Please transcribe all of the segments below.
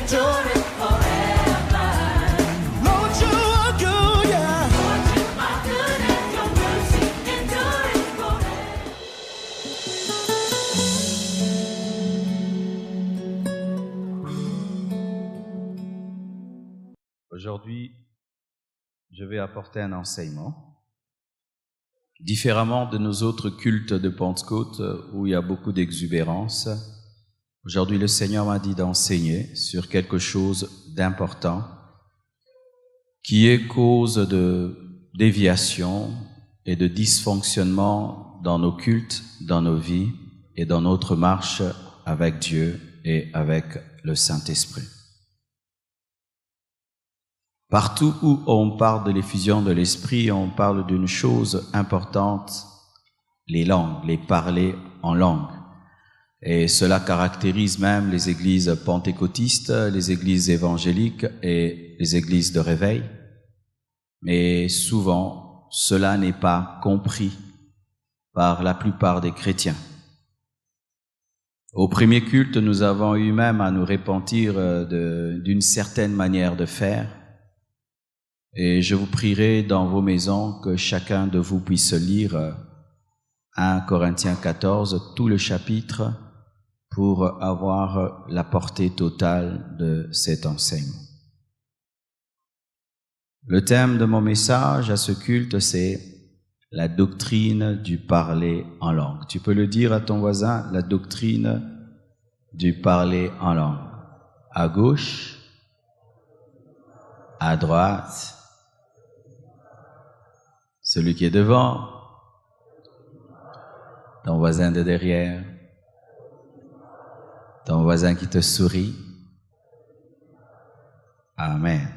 enduring forever. Lord, you are good, yeah. Lord, you are good and your mercy enduring forever. Aujourd'hui, je vais apporter un enseignement. Différemment de nos autres cultes de Pentecôte où il y a beaucoup d'exubérance, aujourd'hui le Seigneur m'a dit d'enseigner sur quelque chose d'important qui est cause de déviation et de dysfonctionnement dans nos cultes, dans nos vies et dans notre marche avec Dieu et avec le Saint-Esprit. Partout où on parle de l'effusion de l'Esprit, on parle d'une chose importante, les langues, les parler en langue. Et cela caractérise même les églises pentecôtistes, les églises évangéliques et les églises de réveil. Mais souvent, cela n'est pas compris par la plupart des chrétiens. Au premier culte, nous avons eu même à nous repentir d'une certaine manière de faire. Et je vous prierai dans vos maisons que chacun de vous puisse lire 1 Corinthiens 14, tout le chapitre, pour avoir la portée totale de cet enseignement. Le thème de mon message à ce culte, c'est la doctrine du parler en langue. Tu peux le dire à ton voisin, la doctrine du parler en langue. À gauche, à droite, celui qui est devant, ton voisin de derrière, ton voisin qui te sourit. Amen.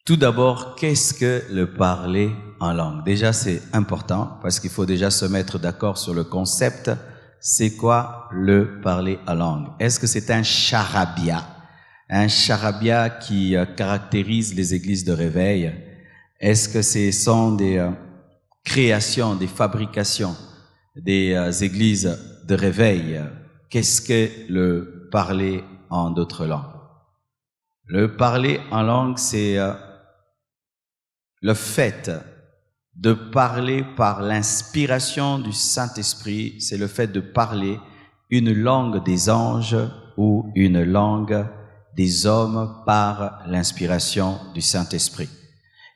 Tout d'abord, qu'est-ce que le parler en langue? Déjà, c'est important parce qu'il faut déjà se mettre d'accord sur le concept. C'est quoi le parler en langue? Est-ce que c'est un charabia? Un charabia qui caractérise les églises de réveil? Est-ce que ce sont des créations, des fabrications des églises de réveil? Qu'est-ce que le parler en d'autres langues? Le parler en langue, c'est le fait de parler par l'inspiration du Saint-Esprit, c'est le fait de parler une langue des anges ou une langue des hommes par l'inspiration du Saint-Esprit.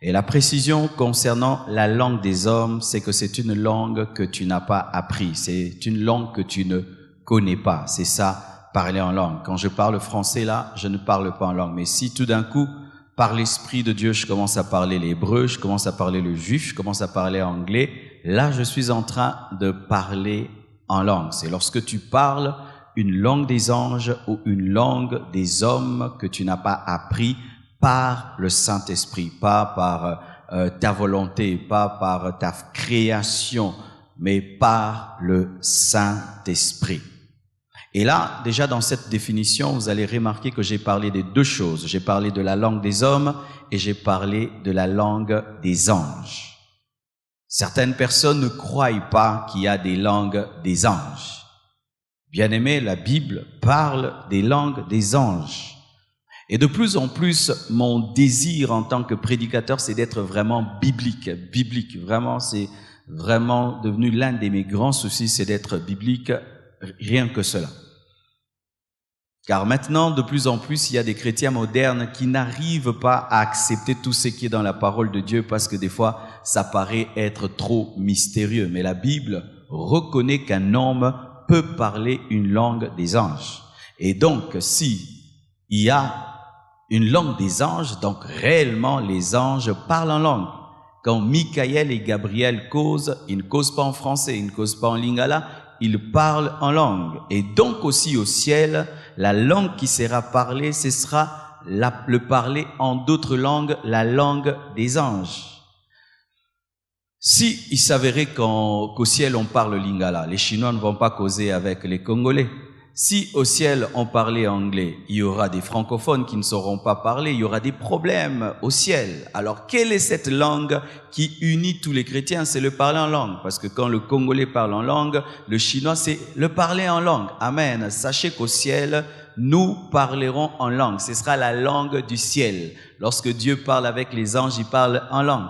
Et la précision concernant la langue des hommes, c'est que c'est une langue que tu n'as pas appris, c'est une langue que tu ne connais pas, c'est ça, parler en langue. Quand je parle français là, je ne parle pas en langue, mais si tout d'un coup, par l'Esprit de Dieu, je commence à parler l'hébreu, je commence à parler le juif, je commence à parler anglais, là je suis en train de parler en langue. C'est lorsque tu parles une langue des anges ou une langue des hommes que tu n'as pas appris par le Saint-Esprit, pas par ta volonté, pas par ta création, mais par le Saint-Esprit. Et là, déjà dans cette définition, vous allez remarquer que j'ai parlé de deux choses. J'ai parlé de la langue des hommes et j'ai parlé de la langue des anges. Certaines personnes ne croient pas qu'il y a des langues des anges. Bien-aimé, la Bible parle des langues des anges. Et de plus en plus, mon désir en tant que prédicateur, c'est d'être vraiment biblique. Vraiment, c'est vraiment devenu l'un de mes grands soucis, c'est d'être biblique, rien que cela. Car maintenant, de plus en plus, il y a des chrétiens modernes qui n'arrivent pas à accepter tout ce qui est dans la parole de Dieu parce que des fois, ça paraît être trop mystérieux. Mais la Bible reconnaît qu'un homme peut parler une langue des anges. Et donc, si il y a une langue des anges, donc réellement les anges parlent en langue. Quand Michael et Gabriel causent, ils ne causent pas en français, ils ne causent pas en lingala, ils parlent en langue. Et donc aussi au ciel, la langue qui sera parlée, ce sera le parler en d'autres langues, la langue des anges. Si il s'avérait qu'au ciel on parle lingala, les Chinois ne vont pas causer avec les Congolais. Si au ciel on parlait anglais, il y aura des francophones qui ne sauront pas parler, il y aura des problèmes au ciel. Alors quelle est cette langue qui unit tous les chrétiens? C'est le parler en langue. Parce que quand le Congolais parle en langue, le chinois c'est le parler en langue. Amen. Sachez qu'au ciel, nous parlerons en langue. Ce sera la langue du ciel. Lorsque Dieu parle avec les anges, il parle en langue.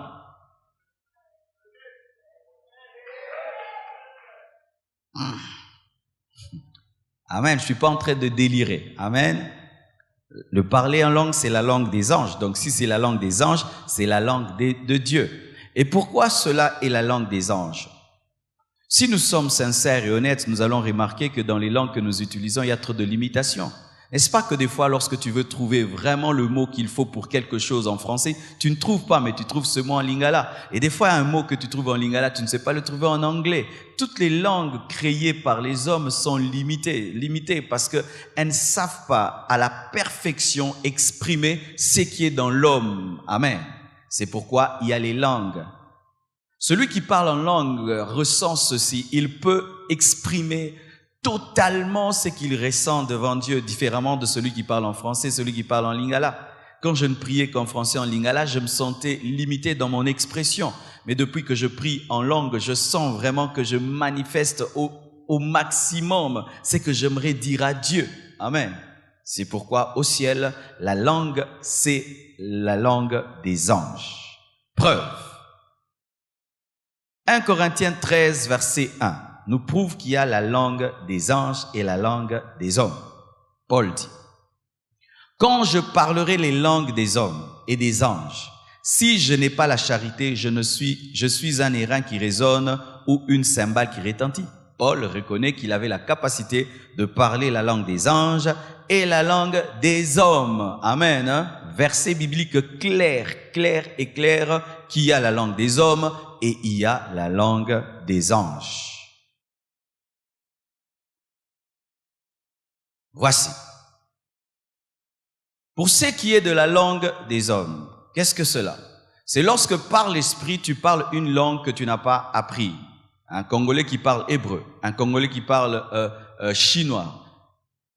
Amen. Je suis pas en train de délirer. Amen. Le parler en langue, c'est la langue des anges. Donc, si c'est la langue des anges, c'est la langue de Dieu. Et pourquoi cela est la langue des anges? Si nous sommes sincères et honnêtes, nous allons remarquer que dans les langues que nous utilisons, il y a trop de limitations. N'est-ce pas que des fois, lorsque tu veux trouver vraiment le mot qu'il faut pour quelque chose en français, tu ne trouves pas, mais tu trouves ce mot en lingala. Et des fois, un mot que tu trouves en lingala, tu ne sais pas le trouver en anglais. Toutes les langues créées par les hommes sont limitées parce qu'elles ne savent pas à la perfection exprimer ce qui est dans l'homme. Amen. C'est pourquoi il y a les langues. Celui qui parle en langue ressent ceci. Il peut exprimer totalement ce qu'il ressent devant Dieu, différemment de celui qui parle en français, celui qui parle en lingala. Quand je ne priais qu'en français, en lingala, je me sentais limité dans mon expression. Mais depuis que je prie en langue, je sens vraiment que je manifeste au maximum ce que j'aimerais dire à Dieu. Amen. C'est pourquoi au ciel, la langue, c'est la langue des anges. Preuve. 1 Corinthiens 13, verset 1. Nous prouve qu'il y a la langue des anges et la langue des hommes. Paul dit, « Quand je parlerai les langues des hommes et des anges, si je n'ai pas la charité, je suis un airain qui résonne ou une cymbale qui retentit. » Paul reconnaît qu'il avait la capacité de parler la langue des anges et la langue des hommes. Amen. Verset biblique clair et clair, qu'il y a la langue des hommes et il y a la langue des anges. Voici. Pour ce qui est de la langue des hommes, qu'est-ce que cela? C'est lorsque par l'esprit tu parles une langue que tu n'as pas appris. Un Congolais qui parle hébreu, un Congolais qui parle chinois,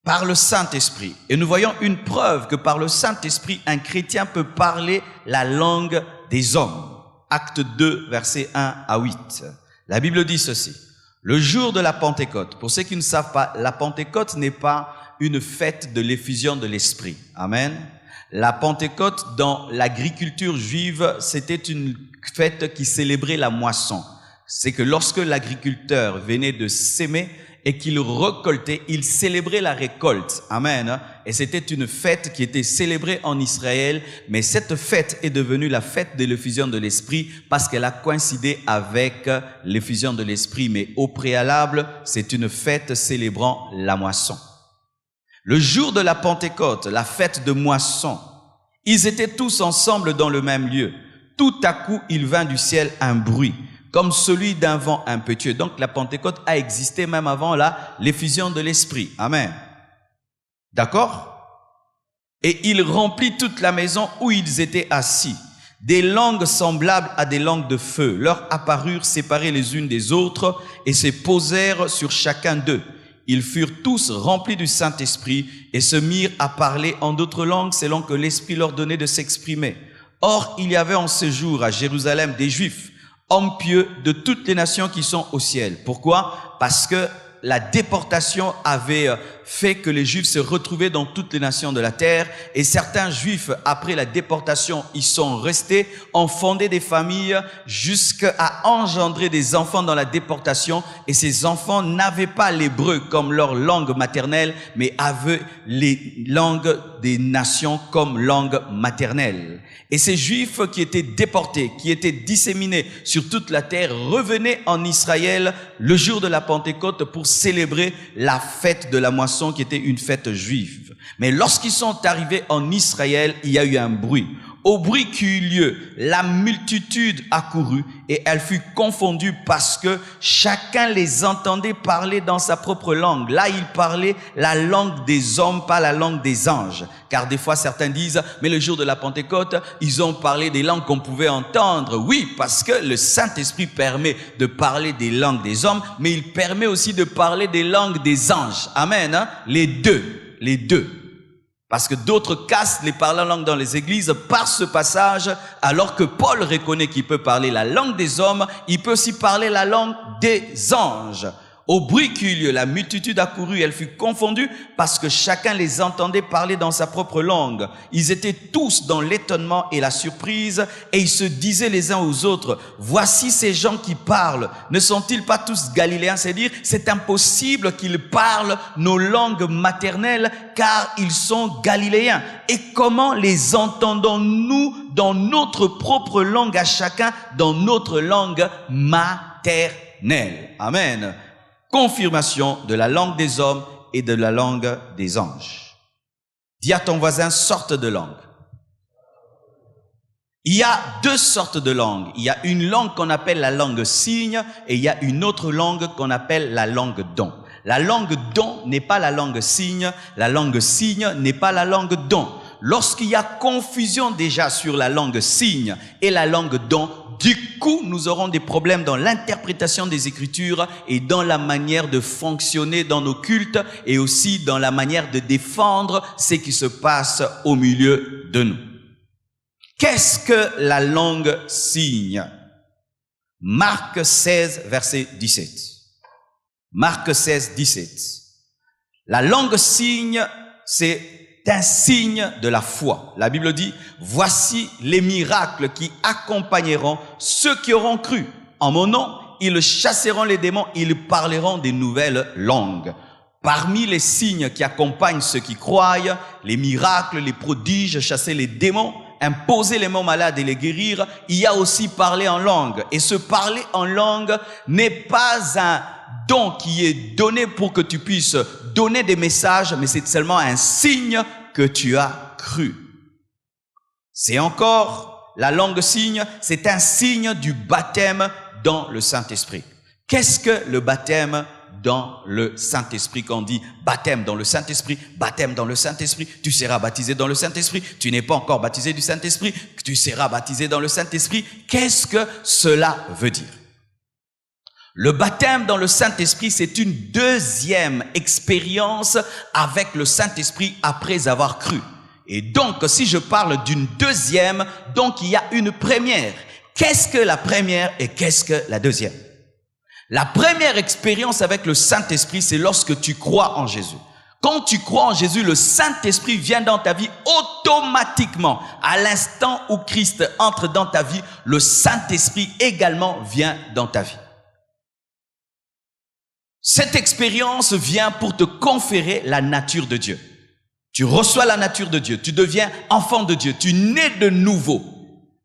par le Saint-Esprit. Et nous voyons une preuve que par le Saint-Esprit, un chrétien peut parler la langue des hommes. Acte 2, versets 1 à 8. La Bible dit ceci. Le jour de la Pentecôte, pour ceux qui ne savent pas, la Pentecôte n'est pas une fête de l'effusion de l'Esprit. Amen. La Pentecôte, dans l'agriculture juive, c'était une fête qui célébrait la moisson. C'est que lorsque l'agriculteur venait de s'aimer et qu'il récoltait, il célébrait la récolte. Amen. Et c'était une fête qui était célébrée en Israël, mais cette fête est devenue la fête de l'effusion de l'Esprit parce qu'elle a coïncidé avec l'effusion de l'Esprit. Mais au préalable, c'est une fête célébrant la moisson. Le jour de la Pentecôte, la fête de moisson, ils étaient tous ensemble dans le même lieu. Tout à coup, il vint du ciel un bruit, comme celui d'un vent impétueux. Donc la Pentecôte a existé même avant l'effusion de l'Esprit. Amen. D'accord? Et il remplit toute la maison où ils étaient assis. Des langues semblables à des langues de feu leur apparurent séparées les unes des autres et se posèrent sur chacun d'eux. Ils furent tous remplis du Saint-Esprit et se mirent à parler en d'autres langues selon que l'Esprit leur donnait de s'exprimer. Or, il y avait en ce jour à Jérusalem des Juifs, hommes pieux de toutes les nations qui sont au ciel. Pourquoi? Parce que la déportation avait fait que les Juifs se retrouvaient dans toutes les nations de la terre et certains Juifs, après la déportation, ils sont restés, ont fondé des familles jusqu'à engendrer des enfants dans la déportation et ces enfants n'avaient pas l'hébreu comme leur langue maternelle mais avaient les langues des nations comme langue maternelle. Et ces Juifs qui étaient déportés, qui étaient disséminés sur toute la terre, revenaient en Israël le jour de la Pentecôte pour célébrer la fête de la moisson qui était une fête juive. Mais lorsqu'ils sont arrivés en Israël, il y a eu un bruit. Au bruit qui eut lieu, la multitude accourut et elle fut confondue parce que chacun les entendait parler dans sa propre langue. Là, il parlait la langue des hommes, pas la langue des anges. Car des fois, certains disent, mais le jour de la Pentecôte, ils ont parlé des langues qu'on pouvait entendre. Oui, parce que le Saint-Esprit permet de parler des langues des hommes, mais il permet aussi de parler des langues des anges. Amen, hein? Les deux. Parce que d'autres cassent les parlants langues dans les églises par ce passage, alors que Paul reconnaît qu'il peut parler la langue des hommes, il peut aussi parler la langue des anges. Au bruit qui eut lieu, la multitude accourut, elle fut confondue parce que chacun les entendait parler dans sa propre langue. Ils étaient tous dans l'étonnement et la surprise et ils se disaient les uns aux autres, voici ces gens qui parlent, ne sont-ils pas tous galiléens? C'est-à-dire, c'est impossible qu'ils parlent nos langues maternelles car ils sont galiléens. Et comment les entendons-nous dans notre propre langue à chacun, dans notre langue maternelle? Amen. Confirmation de la langue des hommes et de la langue des anges. Dis à ton voisin, sorte de langue. Il y a deux sortes de langues. Il y a une langue qu'on appelle la langue signe et il y a une autre langue qu'on appelle la langue don. La langue don n'est pas la langue signe n'est pas la langue don. Lorsqu'il y a confusion déjà sur la langue signe et la langue don, du coup, nous aurons des problèmes dans l'interprétation des Écritures et dans la manière de fonctionner dans nos cultes et aussi dans la manière de défendre ce qui se passe au milieu de nous. Qu'est-ce que la langue signe? Marc 16, verset 17. Marc 16, 17. La langue signe, c'est un signe de la foi. La Bible dit, voici les miracles qui accompagneront ceux qui auront cru. En mon nom, ils chasseront les démons, ils parleront des nouvelles langues. Parmi les signes qui accompagnent ceux qui croient, les miracles, les prodiges, chasser les démons, imposer les mots malades et les guérir, il y a aussi parler en langue. Et ce parler en langue n'est pas un don qui est donné pour que tu puisses donner des messages, mais c'est seulement un signe que tu as cru. C'est encore la langue signe, c'est un signe du baptême dans le Saint-Esprit. Qu'est-ce que le baptême dans le Saint-Esprit? Quand on dit baptême dans le Saint-Esprit, baptême dans le Saint-Esprit, tu seras baptisé dans le Saint-Esprit, tu n'es pas encore baptisé du Saint-Esprit, tu seras baptisé dans le Saint-Esprit. Qu'est-ce que cela veut dire? Le baptême dans le Saint-Esprit, c'est une deuxième expérience avec le Saint-Esprit après avoir cru. Et donc, si je parle d'une deuxième, donc il y a une première. Qu'est-ce que la première et qu'est-ce que la deuxième? La première expérience avec le Saint-Esprit, c'est lorsque tu crois en Jésus. Quand tu crois en Jésus, le Saint-Esprit vient dans ta vie automatiquement. À l'instant où Christ entre dans ta vie, le Saint-Esprit également vient dans ta vie. Cette expérience vient pour te conférer la nature de Dieu. Tu reçois la nature de Dieu, tu deviens enfant de Dieu, tu nais de nouveau.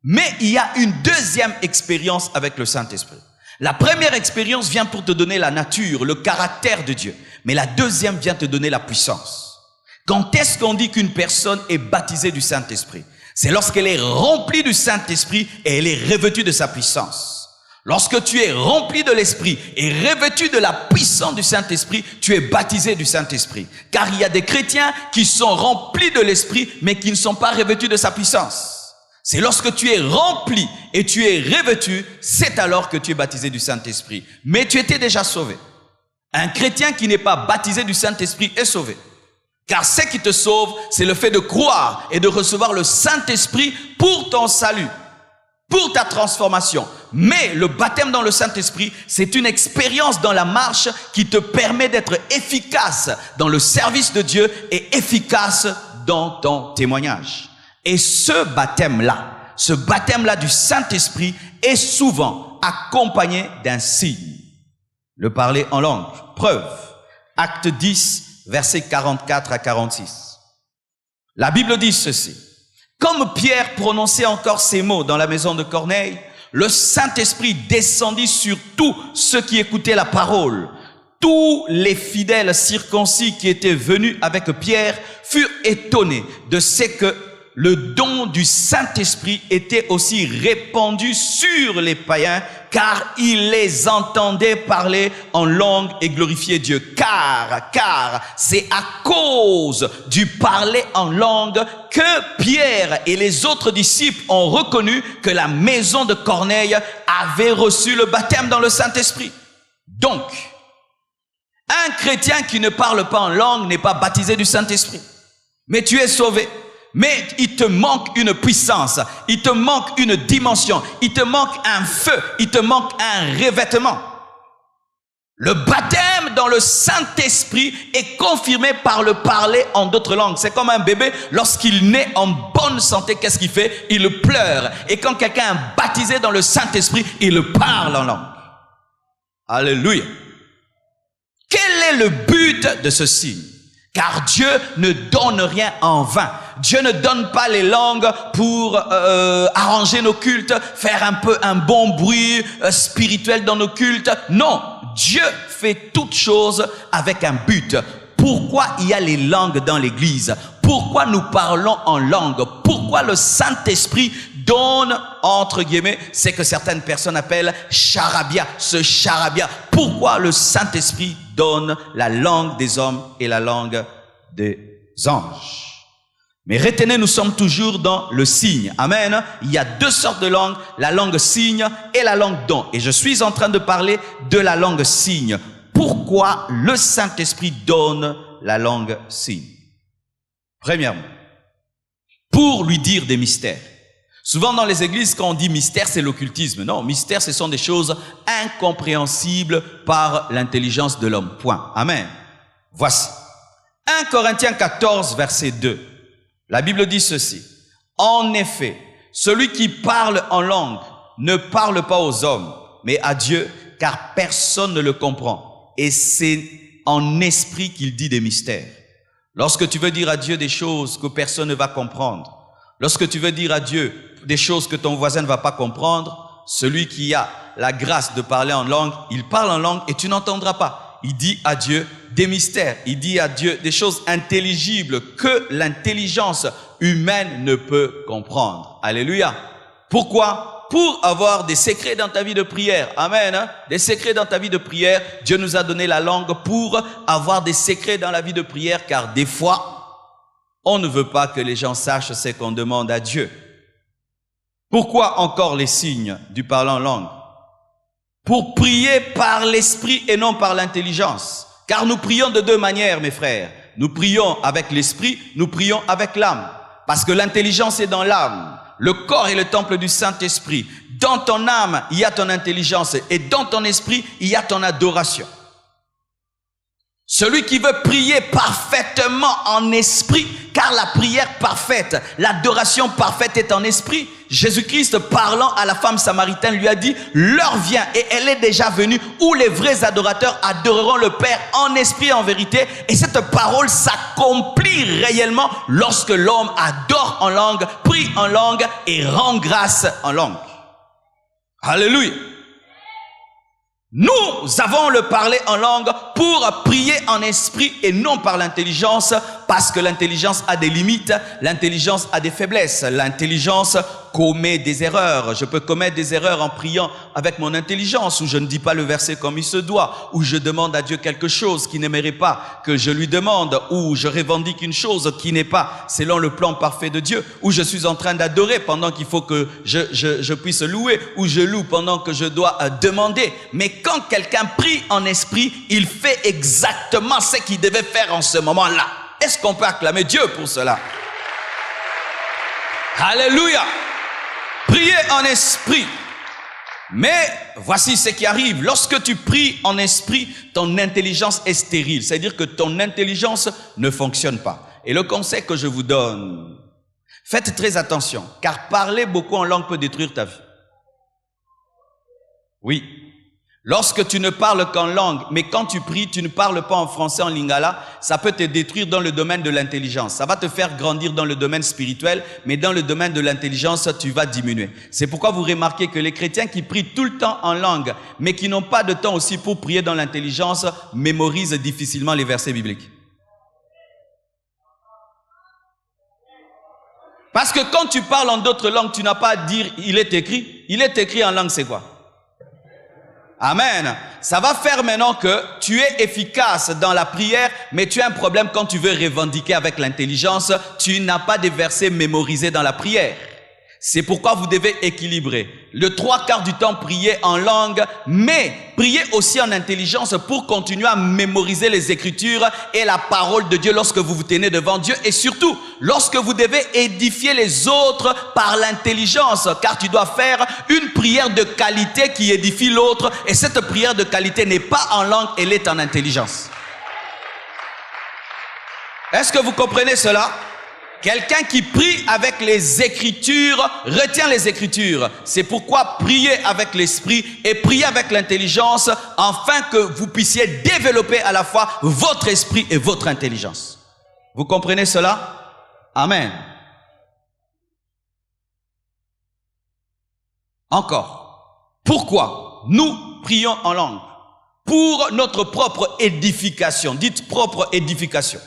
Mais il y a une deuxième expérience avec le Saint-Esprit. La première expérience vient pour te donner la nature, le caractère de Dieu. Mais la deuxième vient te donner la puissance. Quand est-ce qu'on dit qu'une personne est baptisée du Saint-Esprit? C'est lorsqu'elle est remplie du Saint-Esprit et elle est revêtue de sa puissance. Lorsque tu es rempli de l'Esprit et revêtu de la puissance du Saint-Esprit, tu es baptisé du Saint-Esprit. Car il y a des chrétiens qui sont remplis de l'Esprit, mais qui ne sont pas revêtus de sa puissance. C'est lorsque tu es rempli et tu es revêtu, c'est alors que tu es baptisé du Saint-Esprit. Mais tu étais déjà sauvé. Un chrétien qui n'est pas baptisé du Saint-Esprit est sauvé. Car ce qui te sauve, c'est le fait de croire et de recevoir le Saint-Esprit pour ton salut, pour ta transformation. Mais le baptême dans le Saint-Esprit, c'est une expérience dans la marche qui te permet d'être efficace dans le service de Dieu et efficace dans ton témoignage. Et ce baptême-là du Saint-Esprit est souvent accompagné d'un signe. Le parler en langue. Preuve. Acte 10, versets 44 à 46. La Bible dit ceci. Comme Pierre prononçait encore ces mots dans la maison de Corneille, le Saint-Esprit descendit sur tous ceux qui écoutaient la parole. Tous les fidèles circoncis qui étaient venus avec Pierre furent étonnés de ce que le don du Saint-Esprit était aussi répandu sur les païens, car ils les entendaient parler en langue et glorifier Dieu. Car c'est à cause du parler en langue que Pierre et les autres disciples ont reconnu que la maison de Corneille avait reçu le baptême dans le Saint-Esprit. Donc, un chrétien qui ne parle pas en langue n'est pas baptisé du Saint-Esprit. Mais tu es sauvé. Mais il te manque une puissance, il te manque une dimension, il te manque un feu, il te manque un revêtement. Le baptême dans le Saint-Esprit est confirmé par le parler en d'autres langues. C'est comme un bébé, lorsqu'il naît en bonne santé, qu'est-ce qu'il fait? Il pleure. Et quand quelqu'un est baptisé dans le Saint-Esprit, il parle en langue. Alléluia. Quel est le but de ce signe? Car Dieu ne donne rien en vain. Dieu ne donne pas les langues pour arranger nos cultes, faire un peu un bon bruit spirituel dans nos cultes. Non, Dieu fait toutes choses avec un but. Pourquoi il y a les langues dans l'église? Pourquoi nous parlons en langue? Pourquoi le Saint-Esprit donne, entre guillemets, c'est que certaines personnes appellent charabia, ce charabia. Pourquoi le Saint-Esprit donne la langue des hommes et la langue des anges? Mais retenez, nous sommes toujours dans le signe. Amen. Il y a deux sortes de langues, la langue signe et la langue don. Et je suis en train de parler de la langue signe. Pourquoi le Saint-Esprit donne la langue signe? Premièrement, pour lui dire des mystères. Souvent dans les églises, quand on dit mystère, c'est l'occultisme. Non, mystère, ce sont des choses incompréhensibles par l'intelligence de l'homme. Point. Amen. Voici. 1 Corinthiens 14, verset 2. La Bible dit ceci. En effet, celui qui parle en langue ne parle pas aux hommes, mais à Dieu, car personne ne le comprend. Et c'est en esprit qu'il dit des mystères. Lorsque tu veux dire à Dieu des choses que personne ne va comprendre, lorsque tu veux dire à Dieu des choses que ton voisin ne va pas comprendre, celui qui a la grâce de parler en langue, il parle en langue et tu n'entendras pas. Il dit à Dieu des mystères, il dit à Dieu des choses intelligibles que l'intelligence humaine ne peut comprendre. Alléluia. Pourquoi? Pour avoir des secrets dans ta vie de prière. Amen. Hein? Des secrets dans ta vie de prière. Dieu nous a donné la langue pour avoir des secrets dans la vie de prière, car des fois, on ne veut pas que les gens sachent ce qu'on demande à Dieu. Pourquoi encore les signes du parlant en langue? Pour prier par l'esprit et non par l'intelligence. Car nous prions de deux manières, mes frères. Nous prions avec l'esprit, nous prions avec l'âme. Parce que l'intelligence est dans l'âme. Le corps est le temple du Saint-Esprit. Dans ton âme, il y a ton intelligence. Et dans ton esprit, il y a ton adoration. Celui qui veut prier parfaitement en esprit, car la prière parfaite, l'adoration parfaite est en esprit. Jésus-Christ, parlant à la femme samaritaine, lui a dit, l'heure vient et elle est déjà venue où les vrais adorateurs adoreront le Père en esprit et en vérité. Et cette parole s'accomplit réellement lorsque l'homme adore en langue, prie en langue et rend grâce en langue. Alléluia. Nous avons le parler en langue pour prier en esprit et non par l'intelligence, parce que l'intelligence a des limites, l'intelligence a des faiblesses, l'intelligence commet des erreurs. Je peux commettre des erreurs en priant avec mon intelligence, où je ne dis pas le verset comme il se doit, où je demande à Dieu quelque chose qui n'aimerait pas que je lui demande, où je revendique une chose qui n'est pas selon le plan parfait de Dieu, où je suis en train d'adorer pendant qu'il faut que je puisse louer, où je loue pendant que je dois demander. Mais quand quelqu'un prie en esprit, il fait exactement ce qu'il devait faire en ce moment-là. Est-ce qu'on peut acclamer Dieu pour cela? Alléluia! Priez en esprit. Mais voici ce qui arrive. Lorsque tu pries en esprit, ton intelligence est stérile. C'est-à-dire que ton intelligence ne fonctionne pas. Et le conseil que je vous donne, faites très attention, car parler beaucoup en langue peut détruire ta vie. Oui. Lorsque tu ne parles qu'en langue, mais quand tu pries, tu ne parles pas en français, en lingala, ça peut te détruire dans le domaine de l'intelligence. Ça va te faire grandir dans le domaine spirituel, mais dans le domaine de l'intelligence, tu vas diminuer. C'est pourquoi vous remarquez que les chrétiens qui prient tout le temps en langue, mais qui n'ont pas de temps aussi pour prier dans l'intelligence, mémorisent difficilement les versets bibliques. Parce que quand tu parles en d'autres langues, tu n'as pas à dire « il est écrit ». Il est écrit en langue, c'est quoi? Amen. Ça va faire maintenant que tu es efficace dans la prière, mais tu as un problème quand tu veux revendiquer avec l'intelligence. Tu n'as pas de versets mémorisés dans la prière. C'est pourquoi vous devez équilibrer. Le 3/4 du temps, prier en langue, mais prier aussi en intelligence pour continuer à mémoriser les Écritures et la parole de Dieu lorsque vous vous tenez devant Dieu. Et surtout, lorsque vous devez édifier les autres par l'intelligence, car tu dois faire une prière de qualité qui édifie l'autre. Et cette prière de qualité n'est pas en langue, elle est en intelligence. Est-ce que vous comprenez cela? Quelqu'un qui prie avec les Écritures retient les Écritures. C'est pourquoi prier avec l'esprit et prier avec l'intelligence, afin que vous puissiez développer à la fois votre esprit et votre intelligence. Vous comprenez cela? Amen. Encore. Pourquoi nous prions en langue? Pour notre propre édification. Dites propre édification.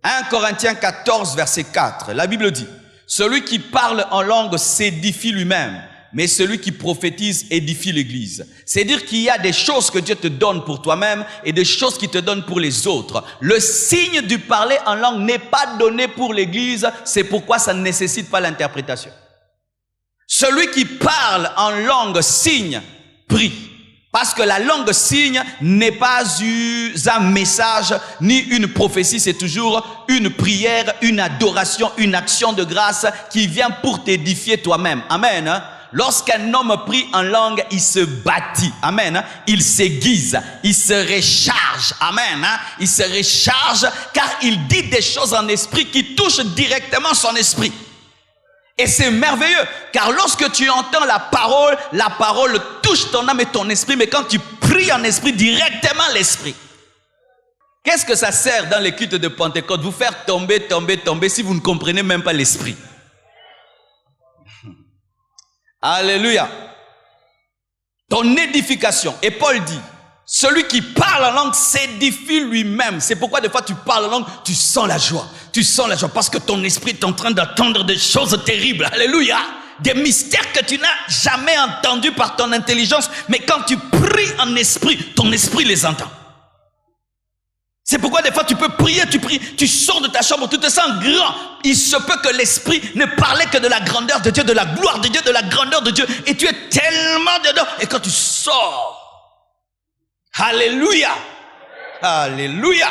1 Corinthiens 14, verset 4, la Bible dit, « Celui qui parle en langue s'édifie lui-même, mais celui qui prophétise édifie l'Église. » C'est-à-dire qu'il y a des choses que Dieu te donne pour toi-même et des choses qu'il te donne pour les autres. Le signe du parler en langue n'est pas donné pour l'Église, c'est pourquoi ça ne nécessite pas l'interprétation. Celui qui parle en langue signe, prie. Parce que la langue signe n'est pas un message ni une prophétie, c'est toujours une prière, une adoration, une action de grâce qui vient pour t'édifier toi-même. Amen. Lorsqu'un homme prie en langue, il se bâtit. Amen. Il s'aiguise, il se recharge. Amen. Il se recharge car il dit des choses en esprit qui touchent directement son esprit. Et c'est merveilleux, car lorsque tu entends la parole touche ton âme et ton esprit, mais quand tu pries en esprit, directement l'esprit. Qu'est-ce que ça sert dans les cultes de Pentecôte? Vous faire tomber si vous ne comprenez même pas l'esprit. Alléluia. Ton édification. Et Paul dit, celui qui parle en langue s'édifie lui-même. C'est pourquoi des fois tu parles en langue, tu sens la joie. Tu sens la joie parce que ton esprit est en train d'entendre des choses terribles. Alléluia. Des mystères que tu n'as jamais entendus par ton intelligence. Mais quand tu pries en esprit, ton esprit les entend. C'est pourquoi des fois tu peux prier, tu pries, tu sors de ta chambre, tu te sens grand. Il se peut que l'esprit ne parlait que de la grandeur de Dieu, de la gloire de Dieu, de la grandeur de Dieu. Et tu es tellement dedans. Et quand tu sors, alléluia, alléluia.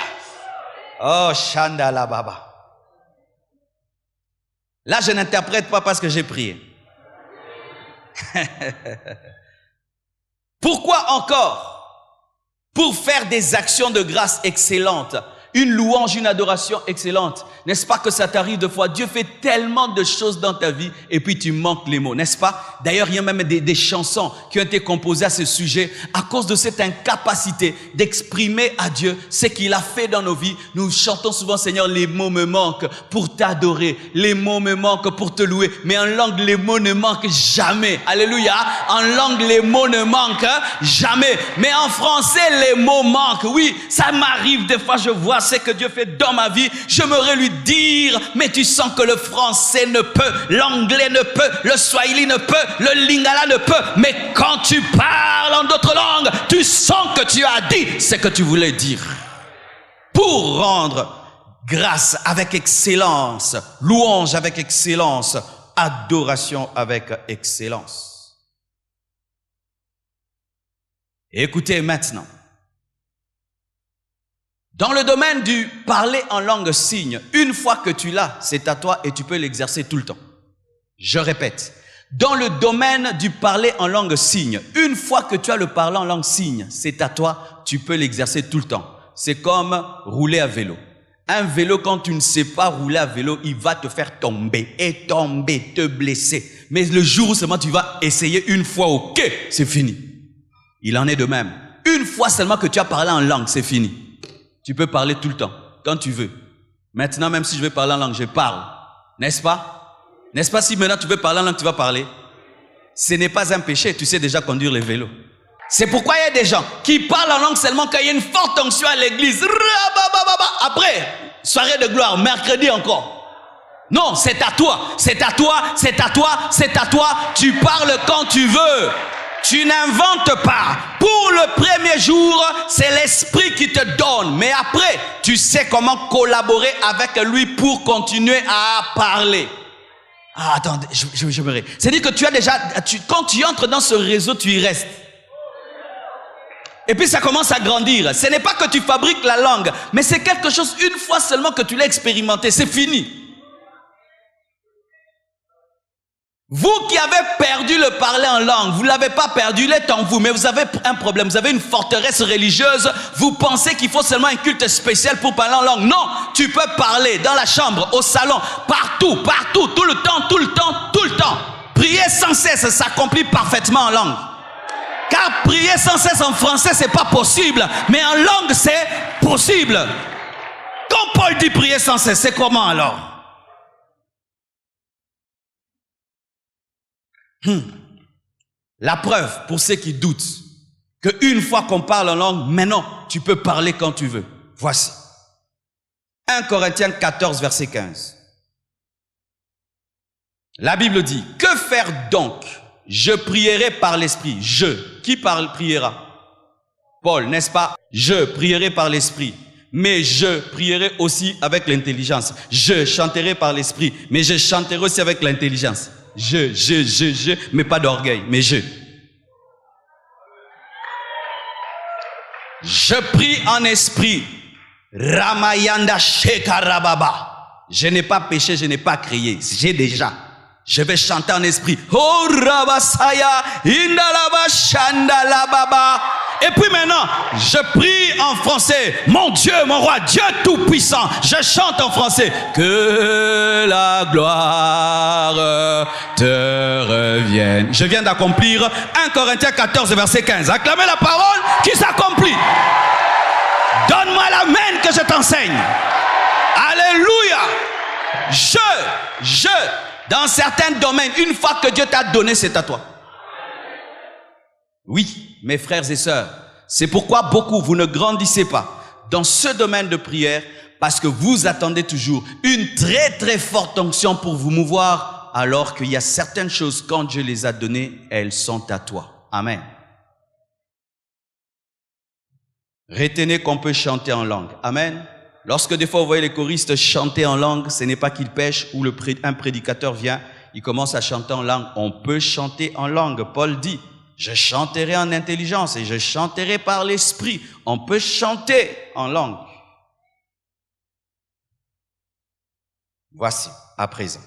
Oh, Shandala Baba. Là, je n'interprète pas parce que j'ai prié. Pourquoi encore? Pour faire des actions de grâce excellentes, une louange, une adoration excellente. N'est-ce pas que ça t'arrive de fois? Dieu fait tellement de choses dans ta vie et puis tu manques les mots, n'est-ce pas? D'ailleurs, il y a même des chansons qui ont été composées à ce sujet à cause de cette incapacité d'exprimer à Dieu ce qu'il a fait dans nos vies. Nous chantons souvent, Seigneur, les mots me manquent pour t'adorer. Les mots me manquent pour te louer. Mais en langue, les mots ne manquent jamais. Alléluia. En langue, les mots ne manquent jamais. Mais en français, les mots manquent. Oui, ça m'arrive des fois, je vois ce que Dieu fait dans ma vie. J'aimerais lui dire, mais tu sens que le français ne peut, l'anglais ne peut, le swahili ne peut, le lingala ne peut. Mais quand tu parles en d'autres langues, tu sens que tu as dit ce que tu voulais dire. Pour rendre grâce avec excellence, louange avec excellence, adoration avec excellence. Écoutez maintenant. Dans le domaine du parler en langue signe, une fois que tu l'as, c'est à toi et tu peux l'exercer tout le temps. Je répète, dans le domaine du parler en langue signe, une fois que tu as le parler en langue signe, c'est à toi, tu peux l'exercer tout le temps. C'est comme rouler à vélo. Un vélo, quand tu ne sais pas rouler à vélo, il va te faire tomber, te blesser. Mais le jour où seulement tu vas essayer une fois, ok, c'est fini. Il en est de même. Une fois seulement que tu as parlé en langue, c'est fini. Tu peux parler tout le temps, quand tu veux. Maintenant, même si je veux parler en langue, je parle. N'est-ce pas? N'est-ce pas si maintenant tu veux parler en langue, tu vas parler? Ce n'est pas un péché, tu sais déjà conduire les vélos. C'est pourquoi il y a des gens qui parlent en langue seulement quand il y a une forte onction à l'église. Après, soirée de gloire, mercredi encore. Non, c'est à toi, c'est à toi, c'est à toi, c'est à toi. Tu parles quand tu veux. Tu n'inventes pas. Pour le premier jour, c'est l'esprit qui te donne. Mais après, tu sais comment collaborer avec lui pour continuer à parler. Ah, attendez, je me ré. C'est-à-dire que tu as déjà, quand tu entres dans ce réseau, tu y restes. Et puis ça commence à grandir. Ce n'est pas que tu fabriques la langue, mais c'est quelque chose une fois seulement que tu l'as expérimenté. C'est fini. Vous qui avez perdu le parler en langue, vous ne l'avez pas perdu, il est en vous, mais vous avez un problème, vous avez une forteresse religieuse, vous pensez qu'il faut seulement un culte spécial pour parler en langue. Non, tu peux parler dans la chambre, au salon, partout, partout, tout le temps, tout le temps, tout le temps. Prier sans cesse s'accomplit parfaitement en langue. Car prier sans cesse en français, c'est pas possible, mais en langue, c'est possible. Quand Paul dit prier sans cesse, c'est comment alors? La preuve pour ceux qui doutent qu'une fois qu'on parle en langue, maintenant tu peux parler quand tu veux. Voici 1 Corinthiens 14 verset 15. La Bible dit: que faire donc? Je prierai par l'esprit. Qui priera? Paul, n'est-ce pas? Je prierai par l'esprit, mais je prierai aussi avec l'intelligence. Je chanterai par l'esprit, mais je chanterai aussi avec l'intelligence. Mais pas d'orgueil, mais je prie en esprit. Ramayanda Shekarababa. Je n'ai pas péché, je n'ai pas crié, j'ai déjà. Je vais chanter en esprit. Oh Rabasaya, Indalaba Shandalababa. Et puis maintenant, je prie en français. Mon Dieu, mon roi, Dieu tout-puissant. Je chante en français. Que la gloire te revienne. Je viens d'accomplir 1 Corinthiens 14, verset 15. Acclamez la parole qui s'accomplit. Donne-moi l'amen que je t'enseigne. Alléluia. Dans certains domaines, une fois que Dieu t'a donné, c'est à toi. Oui, mes frères et sœurs, c'est pourquoi beaucoup, vous ne grandissez pas dans ce domaine de prière, parce que vous attendez toujours une très très forte onction pour vous mouvoir, alors qu'il y a certaines choses, quand Dieu les a données, elles sont à toi. Amen. Retenez qu'on peut chanter en langue. Amen. Lorsque des fois vous voyez les choristes chanter en langue, ce n'est pas qu'ils pêchent ou un prédicateur vient, il commence à chanter en langue. On peut chanter en langue. Paul dit: je chanterai en intelligence et je chanterai par l'esprit. On peut chanter en langue. Voici, à présent.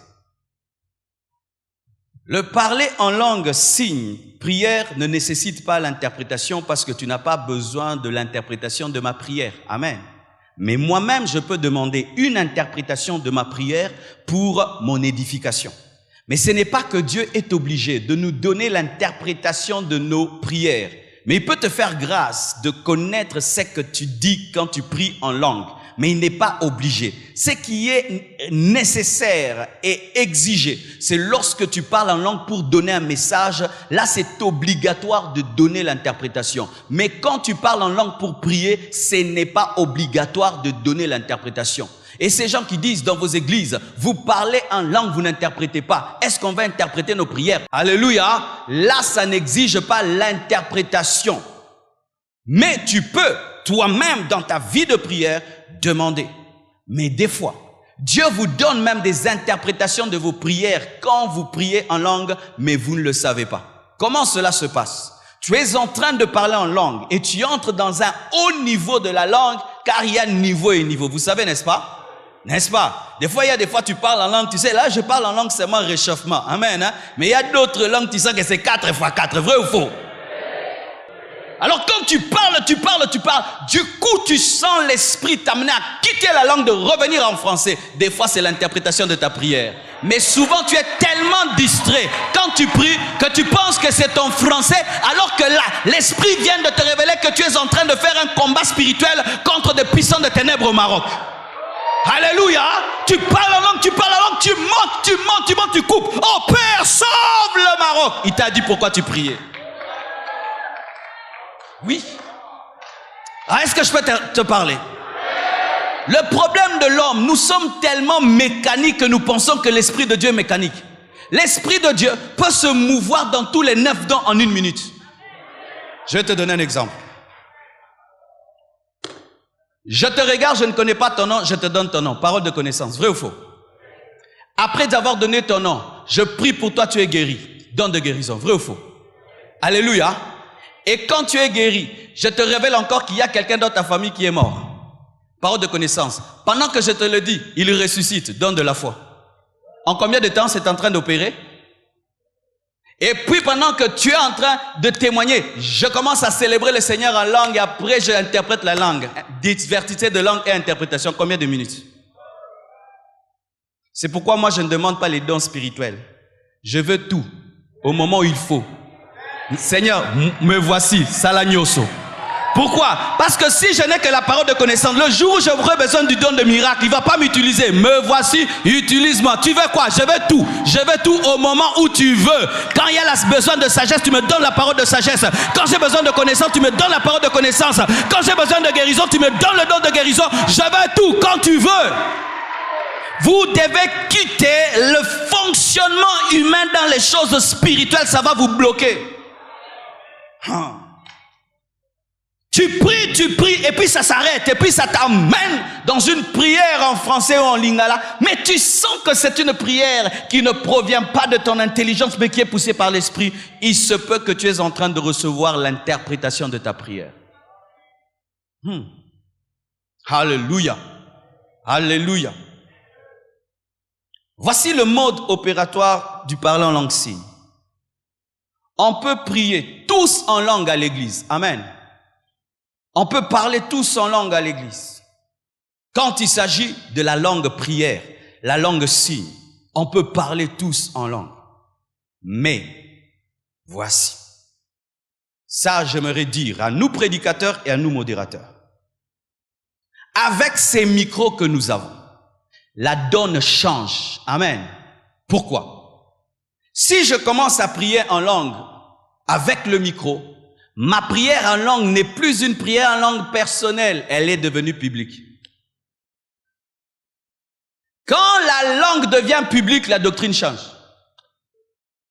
Le parler en langue, signe, prière ne nécessite pas l'interprétation parce que tu n'as pas besoin de l'interprétation de ma prière. Amen. Mais moi-même, je peux demander une interprétation de ma prière pour mon édification. Mais ce n'est pas que Dieu est obligé de nous donner l'interprétation de nos prières. Mais il peut te faire grâce de connaître ce que tu dis quand tu pries en langue. Mais il n'est pas obligé. Ce qui est nécessaire et exigé, c'est lorsque tu parles en langue pour donner un message, là c'est obligatoire de donner l'interprétation. Mais quand tu parles en langue pour prier, ce n'est pas obligatoire de donner l'interprétation. Et ces gens qui disent dans vos églises, vous parlez en langue, vous n'interprétez pas. Est-ce qu'on va interpréter nos prières? Alléluia. Là, ça n'exige pas l'interprétation. Mais tu peux, toi-même, dans ta vie de prière, demander. Mais des fois, Dieu vous donne même des interprétations de vos prières quand vous priez en langue, mais vous ne le savez pas. Comment cela se passe? Tu es en train de parler en langue et tu entres dans un haut niveau de la langue, car il y a niveau et niveau. Vous savez, n'est-ce pas? N'est-ce pas? Des fois, tu parles en langue, tu sais, là, je parle en langue, c'est mon réchauffement. Amen. Hein? Mais il y a d'autres langues, tu sens que c'est 4 fois 4. Vrai ou faux? Alors quand tu parles, du coup tu sens l'esprit t'amener à quitter la langue, de revenir en français. Des fois c'est l'interprétation de ta prière. Mais souvent tu es tellement distrait quand tu pries que tu penses que c'est ton français, alors que là, l'esprit vient de te révéler que tu es en train de faire un combat spirituel contre des puissants de ténèbres au Maroc. Alléluia. Tu parles en langue, tu montes, tu coupes. Oh Père, sauve le Maroc. Il t'a dit pourquoi tu priais. Oui. Ah, est-ce que je peux te parler? Le problème de l'homme, nous sommes tellement mécaniques que nous pensons que l'Esprit de Dieu est mécanique. L'Esprit de Dieu peut se mouvoir dans tous les 9 dons en 1 minute. Je vais te donner un exemple. Je te regarde, je ne connais pas ton nom, je te donne ton nom. Parole de connaissance, vrai ou faux? Après t'avoir donné ton nom, je prie pour toi, tu es guéri. Don de guérison, vrai ou faux? Alléluia. Et quand tu es guéri, je te révèle encore qu'il y a quelqu'un dans ta famille qui est mort. Parole de connaissance. Pendant que je te le dis, il ressuscite, don de la foi. En combien de temps c'est en train d'opérer? Et puis pendant que tu es en train de témoigner, je commence à célébrer le Seigneur en langue et après je interprète la langue. Diversité de langue et interprétation, combien de minutes? C'est pourquoi moi je ne demande pas les dons spirituels. Je veux tout, au moment où il faut. Seigneur, me voici, Salagnoso. Pourquoi? Parce que si je n'ai que la parole de connaissance, le jour où j'aurai besoin du don de miracle, il ne va pas m'utiliser. Me voici, utilise-moi. Tu veux quoi? Je veux tout. Je veux tout au moment où tu veux. Quand il y a besoin de sagesse, tu me donnes la parole de sagesse. Quand j'ai besoin de connaissance, tu me donnes la parole de connaissance. Quand j'ai besoin de guérison, tu me donnes le don de guérison. Je veux tout quand tu veux. Vous devez quitter le fonctionnement humain dans les choses spirituelles. Ça va vous bloquer. Tu pries, et puis ça s'arrête, et puis ça t'amène dans une prière en français ou en lingala, mais tu sens que c'est une prière qui ne provient pas de ton intelligence, mais qui est poussée par l'esprit. Il se peut que tu es en train de recevoir l'interprétation de ta prière. Alléluia. Alléluia. Voici le mode opératoire du parler en langue signe. On peut prier tous en langue à l'église. Amen. On peut parler tous en langue à l'église. Quand il s'agit de la langue prière, la langue signe, on peut parler tous en langue. Mais, voici. Ça, j'aimerais dire à nous prédicateurs et à nous modérateurs. Avec ces micros que nous avons, la donne change. Amen. Pourquoi? Si je commence à prier en langue avec le micro, ma prière en langue n'est plus une prière en langue personnelle, elle est devenue publique. Quand la langue devient publique, la doctrine change.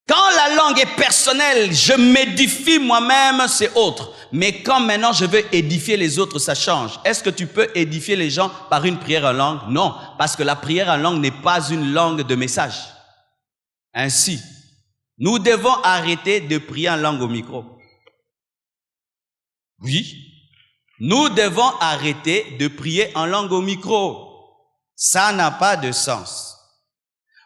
Quand la langue est personnelle, je m'édifie moi-même, c'est autre. Mais quand maintenant je veux édifier les autres, ça change. Est-ce que tu peux édifier les gens par une prière en langue? Non, parce que la prière en langue n'est pas une langue de message. Ainsi, nous devons arrêter de prier en langue au micro. Oui, nous devons arrêter de prier en langue au micro. Ça n'a pas de sens.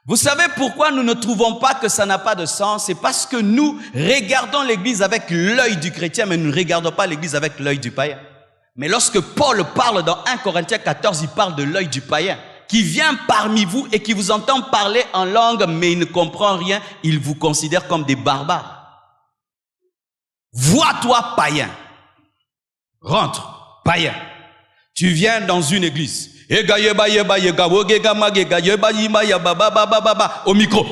Vous savez pourquoi nous ne trouvons pas que ça n'a pas de sens? C'est parce que nous regardons l'église avec l'œil du chrétien, mais nous ne regardons pas l'église avec l'œil du païen. Mais lorsque Paul parle dans 1 Corinthiens 14, il parle de l'œil du païen, qui vient parmi vous et qui vous entend parler en langue, mais il ne comprend rien, il vous considère comme des barbares. Vois-toi païen. Rentre, païen. Tu viens dans une église. Au micro.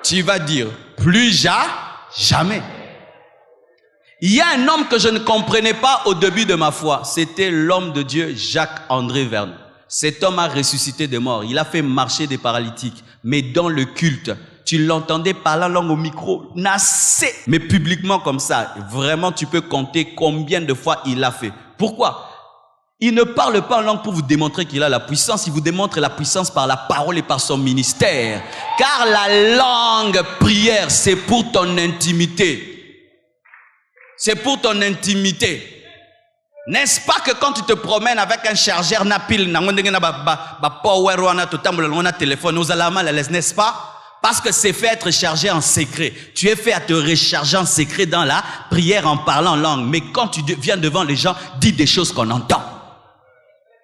Tu vas dire, plus jamais. Il y a un homme que je ne comprenais pas au début de ma foi. C'était l'homme de Dieu, Jacques-André Vernon. Cet homme a ressuscité des morts. Il a fait marcher des paralytiques. Mais dans le culte, tu l'entendais parler en langue au micro, nassé, mais publiquement comme ça. Vraiment, tu peux compter combien de fois il l'a fait. Pourquoi? Il ne parle pas en langue pour vous démontrer qu'il a la puissance. Il vous démontre la puissance par la parole et par son ministère. Car la langue prière, c'est pour ton intimité. C'est pour ton intimité. N'est-ce pas que quand tu te promènes avec un chargeur napil, n'est-ce pas? Parce que c'est fait être chargé en secret. Tu es fait à te recharger en secret dans la prière en parlant en langue. Mais quand tu viens devant les gens, dis des choses qu'on entend.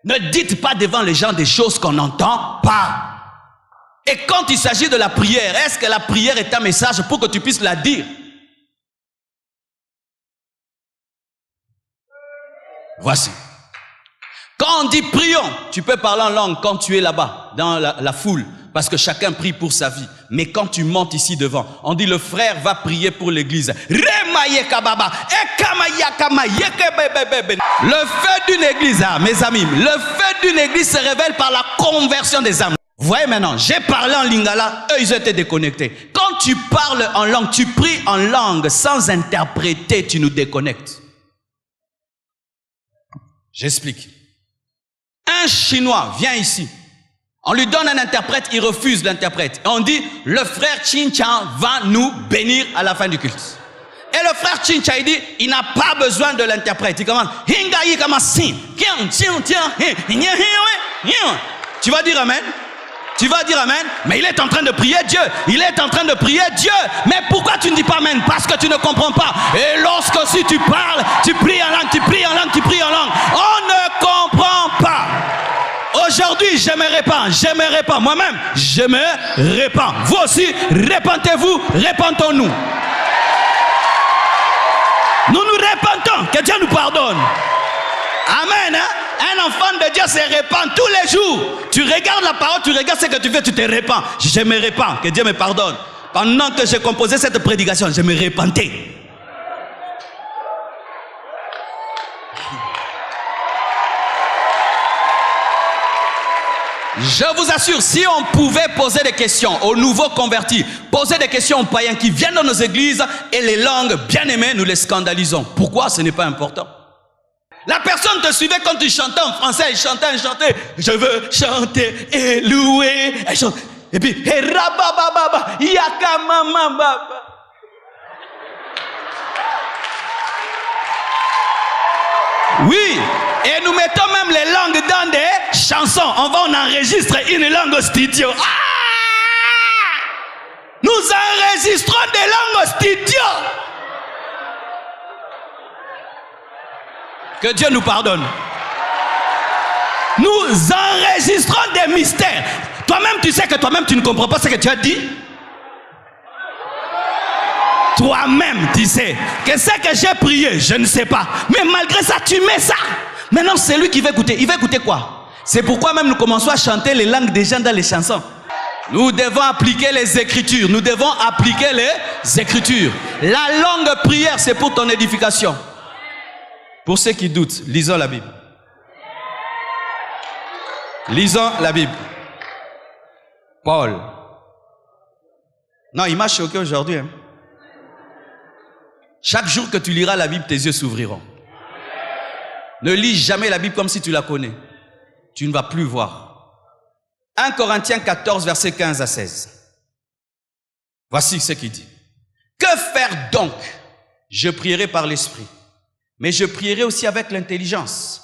Ne dites pas devant les gens des choses qu'on n'entend pas. Et quand il s'agit de la prière, est-ce que la prière est un message pour que tu puisses la dire? Voici. Quand on dit prions, tu peux parler en langue quand tu es là-bas, dans la foule. parce que chacun prie pour sa vie. Mais quand tu montes ici devant, on dit le frère va prier pour l'église. Le feu d'une église, mes amis, le feu d'une église se révèle par la conversion des âmes. Vous voyez maintenant, j'ai parlé en lingala, eux ils étaient déconnectés. Quand tu parles en langue, tu pries en langue sans interpréter, tu nous déconnectes. J'explique. Un Chinois vient ici. On lui donne un interprète, il refuse l'interprète. Et on dit, le frère Chin-Chan va nous bénir à la fin du culte. Et le frère Chin-Chan, il dit, il n'a pas besoin de l'interprète. Il commence, tu vas dire amen? Tu vas dire amen? Mais il est en train de prier Dieu. Il est en train de prier Dieu. Mais pourquoi tu ne dis pas amen? Parce que tu ne comprends pas. Et lorsque si tu parles, tu pries en langue, tu pries en langue, tu pries en langue. On ne comprend pas. Aujourd'hui, je me répands. Moi-même, je me répands. Vous aussi, répentez-vous, répentons-nous. Nous nous répentons. Que Dieu nous pardonne. Amen. Hein? Un enfant de Dieu se répand tous les jours. Tu regardes la parole, tu regardes ce que tu fais, tu te répands. Je me répands. Que Dieu me pardonne. Pendant que j'ai composé cette prédication, je me repentais. Je vous assure, si on pouvait poser des questions aux nouveaux convertis, poser des questions aux païens qui viennent dans nos églises et les langues bien aimées, nous les scandalisons. Pourquoi? Ce n'est pas important. La personne te suivait quand tu chantais en français, il chantait. Je veux chanter et louer. Et puis, rabababa, yakamamababa. Oui, et nous mettons même les langues dans des chansons. On enregistre une langue au studio. Nous enregistrons des langues au studio. Que Dieu nous pardonne. Nous enregistrons des mystères. Toi-même, tu sais que toi-même, tu ne comprends pas ce que tu as dit. Toi-même, tu sais que ce que j'ai prié, je ne sais pas. Mais malgré ça, tu mets ça. Maintenant, c'est lui qui va écouter. Il va écouter quoi? C'est pourquoi même nous commençons à chanter les langues des gens dans les chansons. Nous devons appliquer les Écritures. Nous devons appliquer les Écritures. La longue prière, c'est pour ton édification. Pour ceux qui doutent, lisons la Bible. Lisons la Bible. Paul. Non, il m'a choqué aujourd'hui. Hein. Chaque jour que tu liras la Bible, tes yeux s'ouvriront. Ne lis jamais la Bible comme si tu la connais. Tu ne vas plus voir. 1 Corinthiens 14, versets 15 à 16. Voici ce qu'il dit. Que faire donc? Je prierai par l'Esprit, mais je prierai aussi avec l'intelligence.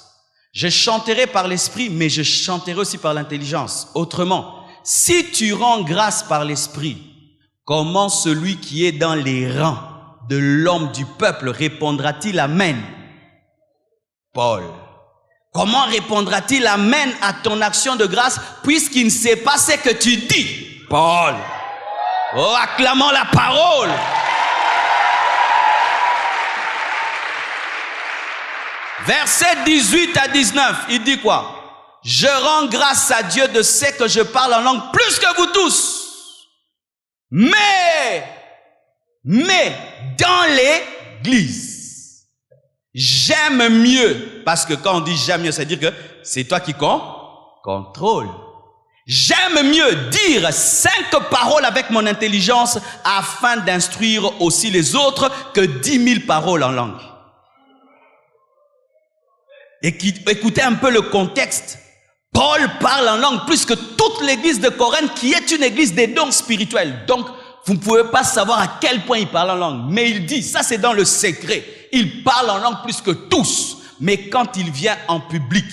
Je chanterai par l'Esprit, mais je chanterai aussi par l'intelligence. Autrement, si tu rends grâce par l'Esprit, comment celui qui est dans les rangs de l'homme du peuple répondra-t-il Amen? Paul. Comment répondra-t-il Amen à ton action de grâce puisqu'il ne sait pas ce que tu dis? Paul. Oh, acclamons la parole. Verset 18 à 19, il dit quoi? Je rends grâce à Dieu de ce que je parle en langue plus que vous tous. Mais dans l'église, j'aime mieux, parce que quand on dit j'aime mieux, ça veut dire que c'est toi qui contrôle. J'aime mieux dire 5 paroles avec mon intelligence afin d'instruire aussi les autres que 10 000 paroles en langue. Et écoutez un peu le contexte. Paul parle en langue plus que toute l'église de Corinthe qui est une église des dons spirituels. Donc, vous ne pouvez pas savoir à quel point il parle en langue. Mais il dit, ça c'est dans le secret. Il parle en langue plus que tous. Mais quand il vient en public,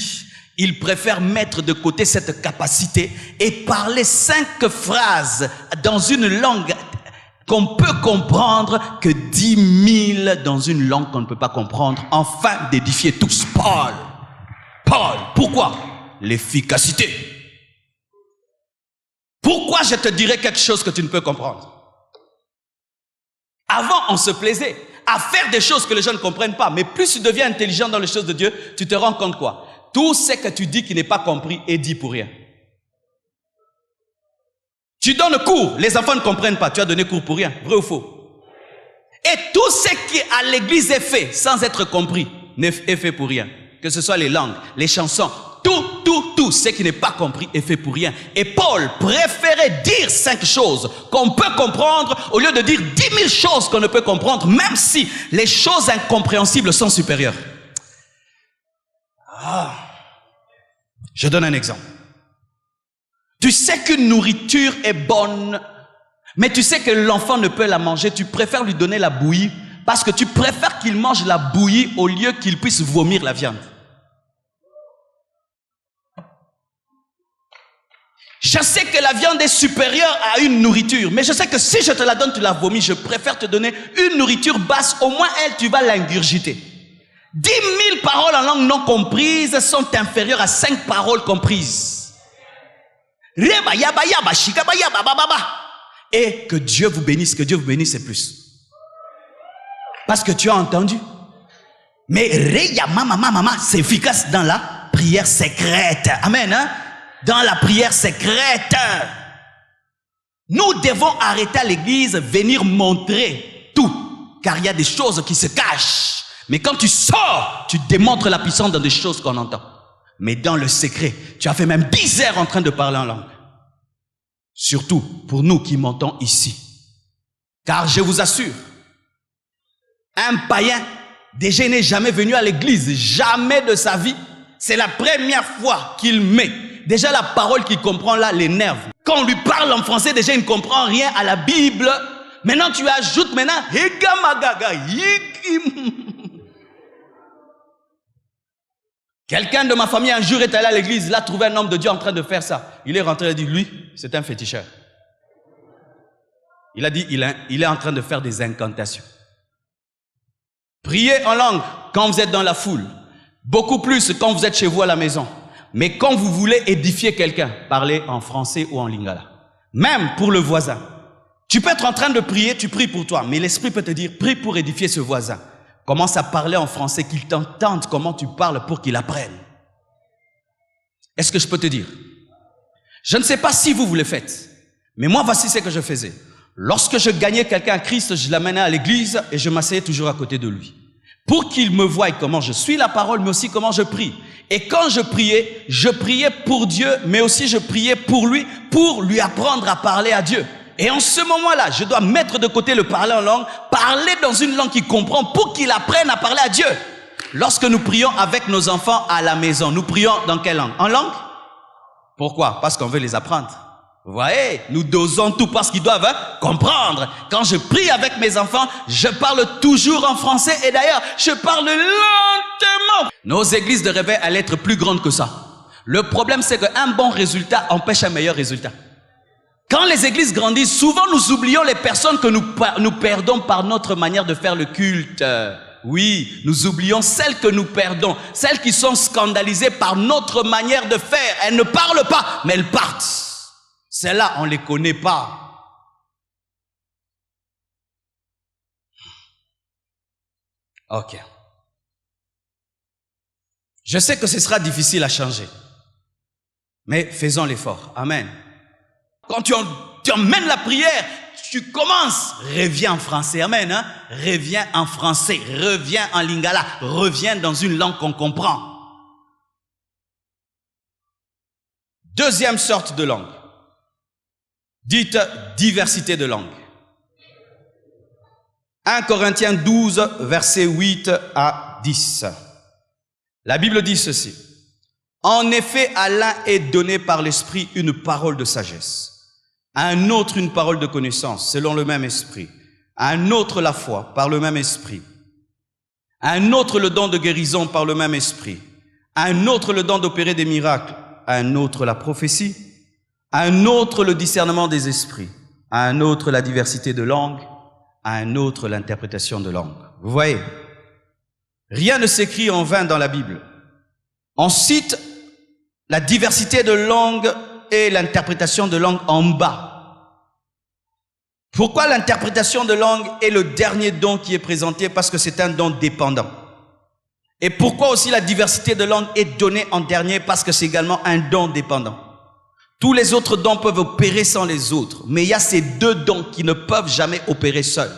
il préfère mettre de côté cette capacité et parler 5 phrases dans une langue qu'on peut comprendre que 10 000 dans une langue qu'on ne peut pas comprendre, afin d'édifier tous. Paul, pourquoi? L'efficacité. Pourquoi je te dirais quelque chose que tu ne peux comprendre? Avant, on se plaisait à faire des choses que les gens ne comprennent pas, mais plus tu deviens intelligent dans les choses de Dieu, tu te rends compte quoi? Tout ce que tu dis qui n'est pas compris est dit pour rien. Tu donnes cours, les enfants ne comprennent pas, tu as donné cours pour rien, vrai ou faux? Et tout ce qui à l'église est fait sans être compris est fait pour rien. Que ce soit les langues, les chansons, tout ce qui n'est pas compris est fait pour rien. Et Paul préférait dire 5 choses qu'on peut comprendre au lieu de dire 10 000 choses qu'on ne peut comprendre, même si les choses incompréhensibles sont supérieures. Je donne un exemple. Tu sais qu'une nourriture est bonne, mais tu sais que l'enfant ne peut la manger, tu préfères lui donner la bouillie parce que tu préfères qu'il mange la bouillie au lieu qu'il puisse vomir la viande. Je sais que la viande est supérieure à une nourriture, mais je sais que si je te la donne, tu la vomis. Je préfère te donner une nourriture basse, au moins elle, tu vas l'ingurgiter. 10 000 paroles en langue non comprises sont inférieures à 5 paroles comprises. Et que Dieu vous bénisse, c'est plus. Parce que tu as entendu. Mais c'est efficace dans la prière secrète. Amen, hein? Dans la prière secrète. Nous devons arrêter à l'église, venir montrer tout. Car il y a des choses qui se cachent. Mais quand tu sors, tu démontres la puissance dans des choses qu'on entend. Mais dans le secret, tu as fait même 10 heures en train de parler en langue. Surtout pour nous qui montons ici. Car je vous assure, un païen, déjà n'est jamais venu à l'église, jamais de sa vie. C'est la première fois qu'il met. Déjà la parole qu'il comprend là l'énerve. Quand on lui parle en français, déjà il ne comprend rien à la Bible. Maintenant tu ajoutes maintenant quelqu'un de ma famille un jour est allé à l'église, il a trouvé un homme de Dieu en train de faire ça. Il est rentré et a dit, lui, c'est un féticheur. Il a dit, il est en train de faire des incantations. Priez en langue quand vous êtes dans la foule. Beaucoup plus quand vous êtes chez vous à la maison. Mais quand vous voulez édifier quelqu'un, parlez en français ou en lingala. Même pour le voisin. Tu peux être en train de prier, tu pries pour toi, mais l'esprit peut te dire, prie pour édifier ce voisin. Commence à parler en français, qu'il t'entende comment tu parles pour qu'il apprenne. Est-ce que je peux te dire? Je ne sais pas si vous le faites, mais moi, voici ce que je faisais. Lorsque je gagnais quelqu'un à Christ, je l'amenais à l'église et je m'asseyais toujours à côté de lui. Pour qu'il me voie comment je suis la parole, mais aussi comment je prie. Et quand je priais pour Dieu, mais aussi je priais pour lui apprendre à parler à Dieu. Et en ce moment-là, je dois mettre de côté le parler en langue, parler dans une langue qu'il comprend pour qu'il apprenne à parler à Dieu. Lorsque nous prions avec nos enfants à la maison, nous prions dans quelle langue? En langue? Pourquoi? Parce qu'on veut les apprendre. Vous voyez, nous dosons tout parce qu'ils doivent comprendre. Quand je prie avec mes enfants, je parle toujours en français et d'ailleurs, je parle lentement. Nos églises devraient être plus grandes que ça. Le problème, c'est qu'un bon résultat empêche un meilleur résultat. Quand les églises grandissent, souvent nous oublions les personnes que nous perdons par notre manière de faire le culte. Oui, nous oublions celles que nous perdons, celles qui sont scandalisées par notre manière de faire. Elles ne parlent pas, mais elles partent. Celles-là, on ne les connaît pas. Ok. Je sais que ce sera difficile à changer. Mais faisons l'effort. Amen. Quand tu emmènes la prière, tu commences. Reviens en français. Amen. Hein? Reviens en français. Reviens en lingala. Reviens dans une langue qu'on comprend. Deuxième sorte de langue. Dites diversité de langue. 1 Corinthiens 12, versets 8 à 10. La Bible dit ceci. En effet, à l'un est donné par l'Esprit une parole de sagesse, à un autre une parole de connaissance, selon le même Esprit, à un autre la foi, par le même Esprit, à un autre le don de guérison, par le même Esprit, à un autre le don d'opérer des miracles, à un autre la prophétie, à un autre le discernement des esprits, à un autre la diversité de langues, à un autre l'interprétation de langues. Vous voyez, rien ne s'écrit en vain dans la Bible. On cite la diversité de langues et l'interprétation de langues en bas. Pourquoi l'interprétation de langue est le dernier don qui est présenté? Parce que c'est un don dépendant. Et pourquoi aussi la diversité de langues est donnée en dernier? Parce que c'est également un don dépendant. Tous les autres dons peuvent opérer sans les autres, mais il y a ces deux dons qui ne peuvent jamais opérer seuls.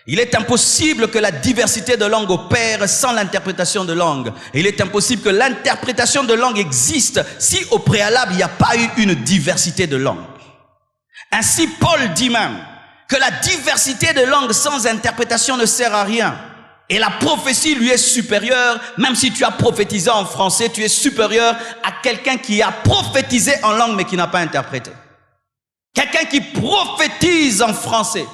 Il est impossible que la diversité de langue opère sans l'interprétation de langue. Et il est impossible que l'interprétation de langue existe si au préalable il n'y a pas eu une diversité de langue. Ainsi, Paul dit même que la diversité de langue sans interprétation ne sert à rien. Et la prophétie lui est supérieure, même si tu as prophétisé en français, tu es supérieur à quelqu'un qui a prophétisé en langue mais qui n'a pas interprété. Quelqu'un qui prophétise en français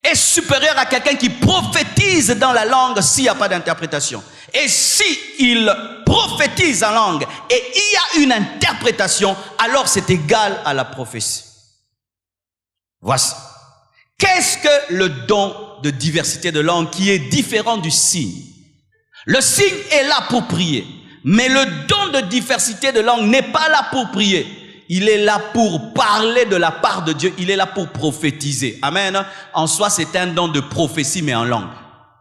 est supérieur à quelqu'un qui prophétise dans la langue s'il n'y a pas d'interprétation. Et si il prophétise en langue et il y a une interprétation, alors c'est égal à la prophétie. Voici. Qu'est-ce que le don de diversité de langue qui est différent du signe? Le signe est là pour prier, mais le don de diversité de langue n'est pas là pour prier. Il est là pour parler de la part de Dieu. Il est là pour prophétiser. Amen. En soi, c'est un don de prophétie, mais en langue.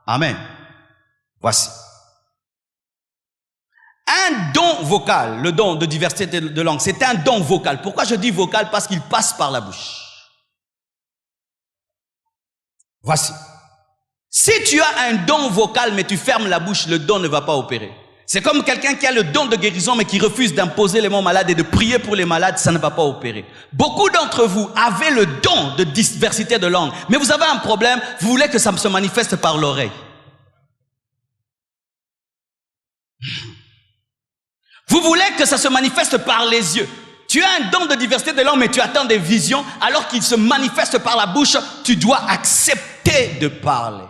Amen. Voici. Un don vocal, le don de diversité de langue, c'est un don vocal. Pourquoi je dis vocal? Parce qu'il passe par la bouche. Voici. Si tu as un don vocal, mais tu fermes la bouche, le don ne va pas opérer. C'est comme quelqu'un qui a le don de guérison, mais qui refuse d'imposer les mots malades et de prier pour les malades, ça ne va pas opérer. Beaucoup d'entre vous avez le don de diversité de langue, mais vous avez un problème, vous voulez que ça se manifeste par l'oreille. Vous voulez que ça se manifeste par les yeux. Tu as un don de diversité de langue, mais tu attends des visions, alors qu'il se manifeste par la bouche, tu dois accepter de parler.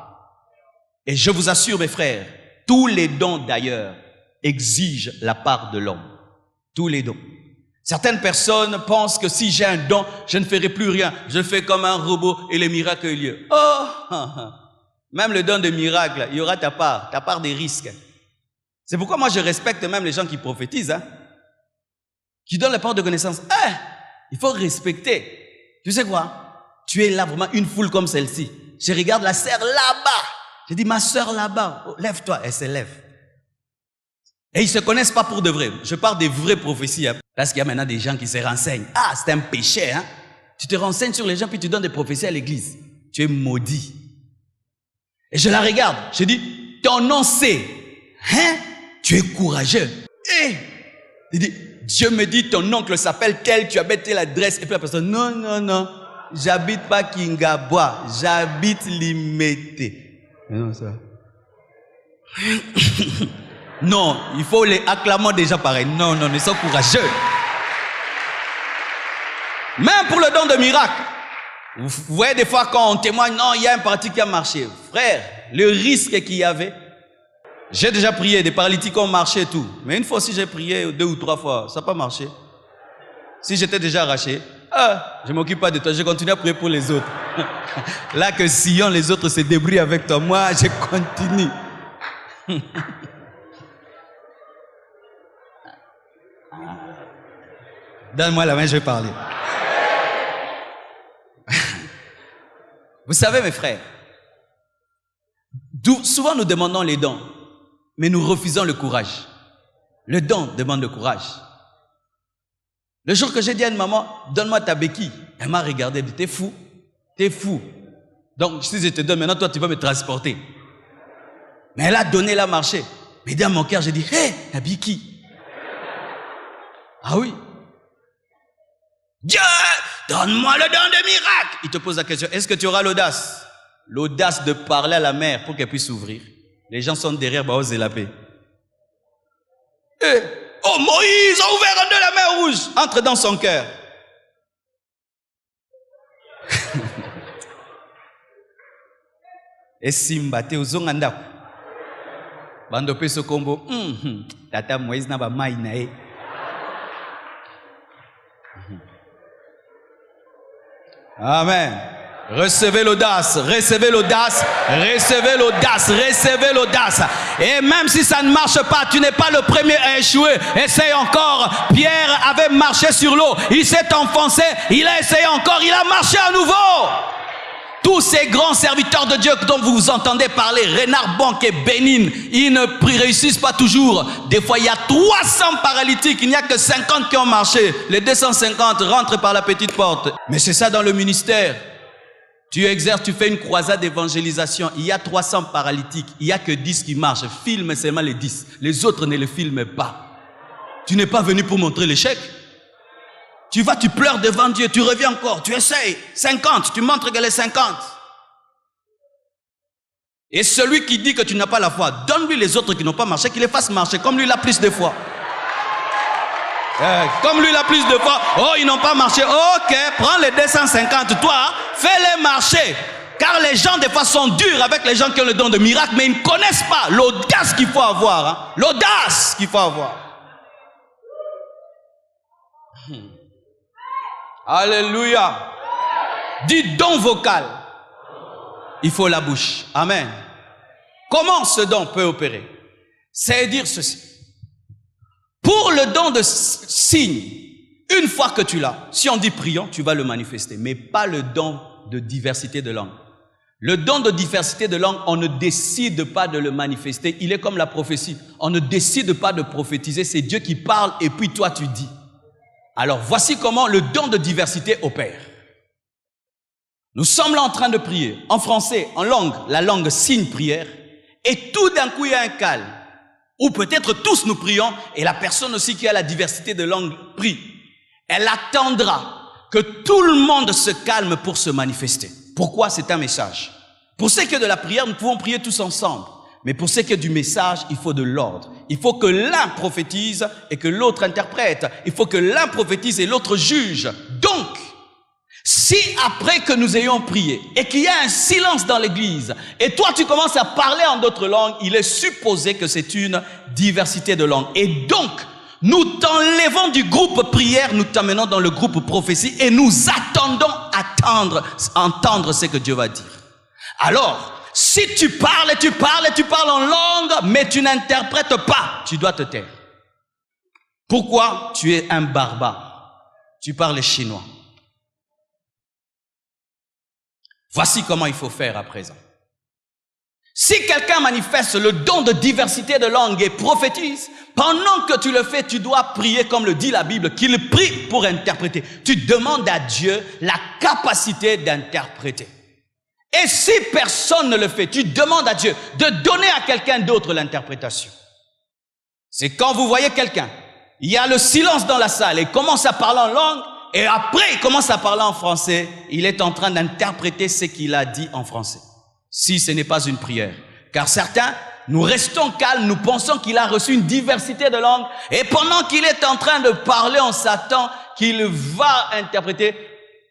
Et je vous assure, mes frères, tous les dons d'ailleurs exigent la part de l'homme. Tous les dons. Certaines personnes pensent que si j'ai un don, je ne ferai plus rien. Je fais comme un robot et les miracles ont lieu. Oh, même le don de miracle, il y aura ta part des risques. C'est pourquoi moi je respecte même les gens qui prophétisent, qui donnent la part de connaissance. Il faut respecter. Tu sais quoi? Tu es là vraiment une foule comme celle-ci. Je regarde la sœur là-bas. Je dis, ma sœur là-bas, oh, lève-toi. Elle se lève. Et ils ne se connaissent pas pour de vrai. Je parle des vraies prophéties. Parce qu'il y a maintenant des gens qui se renseignent. Ah, c'est un péché. Tu te renseignes sur les gens puis tu donnes des prophéties à l'église. Tu es maudit. Et je la regarde. Je dis, ton nom c'est. Tu es courageux. Il dit, Dieu me dit, ton oncle s'appelle tel, tu habites telle adresse. Et puis la personne, non. J'habite pas Kingabois. J'habite Limete. Non, ça. Non, il faut les acclamer déjà pareil. Non, ils sont courageux. Même pour le don de miracle. Vous voyez des fois quand on témoigne, non, il y a un parti qui a marché. Frère, le risque qu'il y avait. J'ai déjà prié, des paralytiques ont marché et tout. Mais une fois aussi j'ai prié 2 ou 3 fois, ça n'a pas marché. Si j'étais déjà arraché, je ne m'occupe pas de toi, je continue à prier pour les autres. Là que Sion, les autres se débrouillent avec toi, moi je continue. Donne-moi la main, je vais parler. Vous savez mes frères, souvent nous demandons les dons, mais nous refusons le courage. Le don demande le courage. Le jour que j'ai dit à une maman, donne-moi ta béquille, elle m'a regardé, elle dit, t'es fou, t'es fou. Donc si je te donne, maintenant toi tu vas me transporter. Mais elle a donné la marché. Mais dans mon cœur, j'ai dit, hé, la béquille. Ah oui. Dieu, donne-moi le don de miracle. Il te pose la question, est-ce que tu auras l'audace? L'audace de parler à la mer pour qu'elle puisse s'ouvrir. Les gens sont derrière, Baos et la paix. Oh, Moïse a ouvert en deux la mer rouge. Entre dans son cœur. Et Simba, te uzonganda. Bando pe so kombo. Tata Moïse na ba mai na e. Amen. Recevez l'audace, recevez l'audace, recevez l'audace, recevez l'audace. Et même si ça ne marche pas, tu n'es pas le premier à échouer. Essaye encore. Pierre avait marché sur l'eau. Il s'est enfoncé. Il a essayé encore. Il a marché à nouveau. Tous ces grands serviteurs de Dieu dont vous entendez parler, Reinhard Bonk et Bénin, ils ne réussissent pas toujours. Des fois, il y a 300 paralytiques, il n'y a que 50 qui ont marché. Les 250 rentrent par la petite porte. Mais c'est ça dans le ministère. Tu exerces, tu fais une croisade d'évangélisation. Il y a 300 paralytiques, il n'y a que 10 qui marchent. Filme seulement les 10. Les autres ne les filment pas. Tu n'es pas venu pour montrer l'échec. Tu vas, tu pleures devant Dieu, tu reviens encore, tu essayes. 50, tu montres qu'elle est 50. Et celui qui dit que tu n'as pas la foi, donne-lui les autres qui n'ont pas marché, qu'il les fasse marcher, comme lui il a plus de foi. Comme lui il a plus de foi, oh ils n'ont pas marché, ok, prends les 250, toi, fais-les marcher. Car les gens des fois sont durs avec les gens qui ont le don de miracle, mais ils ne connaissent pas l'audace qu'il faut avoir. Hein? L'audace qu'il faut avoir. Alléluia. Dis don vocal. Il faut la bouche. Amen. Comment ce don peut opérer? C'est dire ceci. Pour le don de signe, une fois que tu l'as, si on dit prions, tu vas le manifester, mais pas le don de diversité de langue. Le don de diversité de langue, on ne décide pas de le manifester. Il est comme la prophétie. On ne décide pas de prophétiser. C'est Dieu qui parle et puis toi tu dis. Alors, voici comment le don de diversité opère. Nous sommes là en train de prier, en français, en langue, la langue signe prière, et tout d'un coup, il y a un calme. Ou peut-être tous nous prions, et la personne aussi qui a la diversité de langue prie. Elle attendra que tout le monde se calme pour se manifester. Pourquoi? C'est un message. Pour ce qui est de la prière, nous pouvons prier tous ensemble. Mais pour ce qui est du message, il faut de l'ordre. Il faut que l'un prophétise et que l'autre interprète. Il faut que l'un prophétise et l'autre juge. Donc, si après que nous ayons prié et qu'il y a un silence dans l'église et toi tu commences à parler en d'autres langues, il est supposé que c'est une diversité de langues. Et donc, nous t'enlevons du groupe prière, nous t'amenons dans le groupe prophétie et nous attendons entendre ce que Dieu va dire. Alors, si tu parles et tu parles et tu parles en langue, mais tu n'interprètes pas, tu dois te taire. Pourquoi? Tu es un barbare. Tu parles chinois. Voici comment il faut faire à présent. Si quelqu'un manifeste le don de diversité de langue et prophétise, pendant que tu le fais, tu dois prier comme le dit la Bible, qu'il prie pour interpréter. Tu demandes à Dieu la capacité d'interpréter. Et si personne ne le fait, tu demandes à Dieu de donner à quelqu'un d'autre l'interprétation. C'est quand vous voyez quelqu'un, il y a le silence dans la salle et il commence à parler en langue et après il commence à parler en français, il est en train d'interpréter ce qu'il a dit en français. Si ce n'est pas une prière. Car certains, nous restons calmes, nous pensons qu'il a reçu une diversité de langues et pendant qu'il est en train de parler, on s'attend qu'il va interpréter.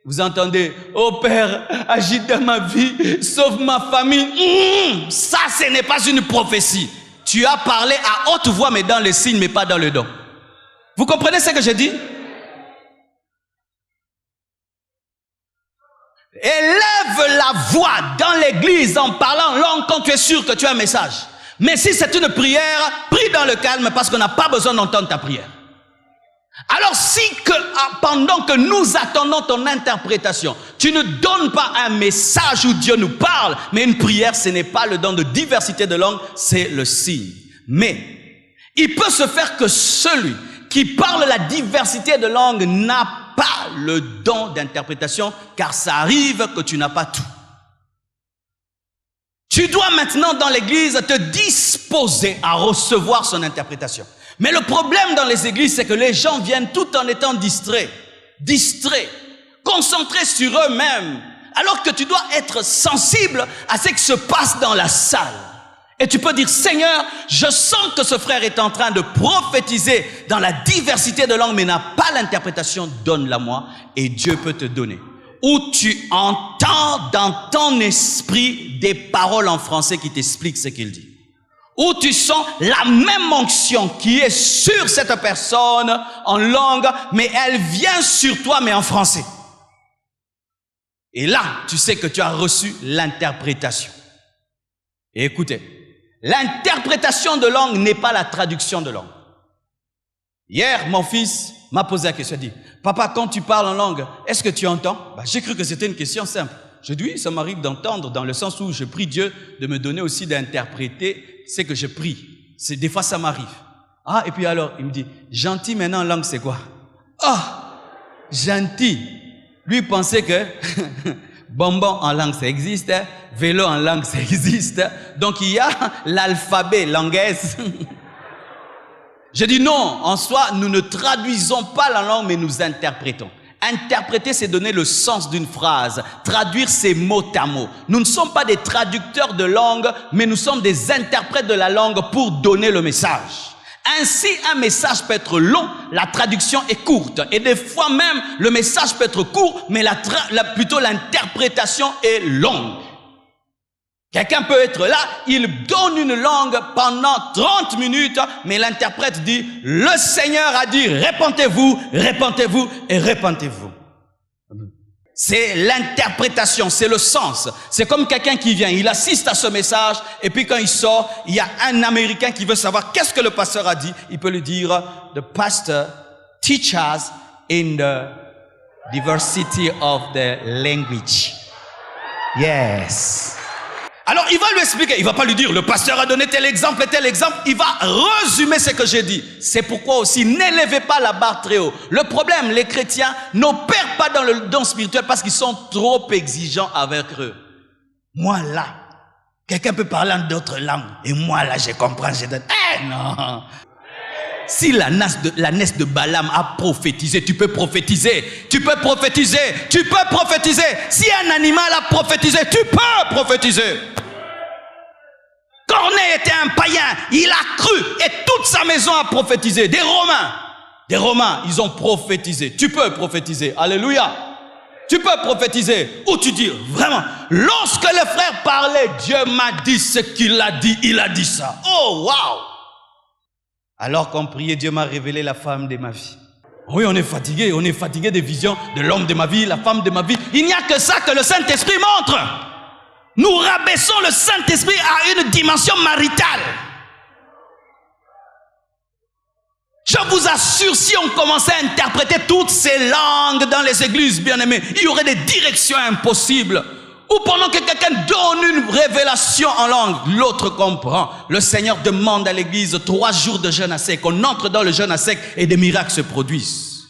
Vous entendez, oh Père, agis dans ma vie, sauve ma famille. Ça, ce n'est pas une prophétie. Tu as parlé à haute voix, mais dans les signes, mais pas dans le don. Vous comprenez ce que je dis? Élève la voix dans l'église en parlant en langue quand tu es sûr que tu as un message. Mais si c'est une prière, prie dans le calme parce qu'on n'a pas besoin d'entendre ta prière. Alors si pendant que nous attendons ton interprétation, tu ne donnes pas un message où Dieu nous parle, mais une prière, ce n'est pas le don de diversité de langue, c'est le signe. Mais il peut se faire que celui qui parle la diversité de langue n'a pas le don d'interprétation, car ça arrive que tu n'as pas tout. Tu dois maintenant dans l'église te disposer à recevoir son interprétation. Mais le problème dans les églises, c'est que les gens viennent tout en étant distraits, concentrés sur eux-mêmes, alors que tu dois être sensible à ce qui se passe dans la salle. Et tu peux dire, Seigneur, je sens que ce frère est en train de prophétiser dans la diversité de langues, mais n'a pas l'interprétation, donne-la moi, et Dieu peut te donner. Ou tu entends dans ton esprit des paroles en français qui t'expliquent ce qu'il dit. Ou tu sens la même onction qui est sur cette personne en langue, mais elle vient sur toi, mais en français. Et là, tu sais que tu as reçu l'interprétation. Et écoutez, l'interprétation de langue n'est pas la traduction de langue. Hier, mon fils m'a posé la question, il dit, papa, quand tu parles en langue, est-ce que tu entends? J'ai cru que c'était une question simple. Je dis oui, ça m'arrive d'entendre dans le sens où je prie Dieu de me donner aussi d'interpréter ce que je prie. C'est des fois ça m'arrive. Ah, et puis alors, il me dit, gentil maintenant en langue c'est quoi? Ah, gentil. Lui pensait que bonbon en langue ça existe, vélo en langue ça existe. Donc il y a l'alphabet langaise. Je dis non, en soi, nous ne traduisons pas la langue, mais nous interprétons. Interpréter, c'est donner le sens d'une phrase. Traduire, c'est mot à mot. Nous ne sommes pas des traducteurs de langue, mais nous sommes des interprètes de la langue pour donner le message. Ainsi, un message peut être long, la traduction est courte. Et des fois même, le message peut être court, mais plutôt l'interprétation est longue. Quelqu'un peut être là, il donne une langue pendant 30 minutes, mais l'interprète dit, le Seigneur a dit, répentez-vous, répentez-vous et répentez-vous. C'est l'interprétation, c'est le sens. C'est comme quelqu'un qui vient, il assiste à ce message, et puis quand il sort, il y a un Américain qui veut savoir qu'est-ce que le pasteur a dit. Il peut lui dire, the pastor teaches us in the diversity of the language. Yes. Alors, il va lui expliquer, il va pas lui dire, le pasteur a donné tel exemple et tel exemple, il va résumer ce que j'ai dit. C'est pourquoi aussi, n'élevez pas la barre très haut. Le problème, les chrétiens n'opèrent pas dans le don spirituel parce qu'ils sont trop exigeants avec eux. Moi là, quelqu'un peut parler en d'autres langues, et moi là, je comprends, je donne. Eh non! Si l'ânesse de Balaam a prophétisé, tu peux prophétiser. Tu peux prophétiser. Tu peux prophétiser. Si un animal a prophétisé, tu peux prophétiser. Corneille était un païen. Il a cru et toute sa maison a prophétisé. Des Romains, ils ont prophétisé. Tu peux prophétiser. Alléluia. Tu peux prophétiser. Ou tu dis, vraiment, lorsque le frère parlait, Dieu m'a dit ce qu'il a dit. Il a dit ça. Oh, waouh. Alors qu'on priait, Dieu m'a révélé la femme de ma vie. Oui, on est fatigué des visions de l'homme de ma vie, la femme de ma vie. Il n'y a que ça que le Saint-Esprit montre. Nous rabaissons le Saint-Esprit à une dimension maritale. Je vous assure, si on commençait à interpréter toutes ces langues dans les églises, bien-aimés, il y aurait des directions impossibles. Ou pendant que quelqu'un donne une révélation en langue, l'autre comprend. Le Seigneur demande à l'église 3 jours de jeûne à sec. On entre dans le jeûne à sec et des miracles se produisent.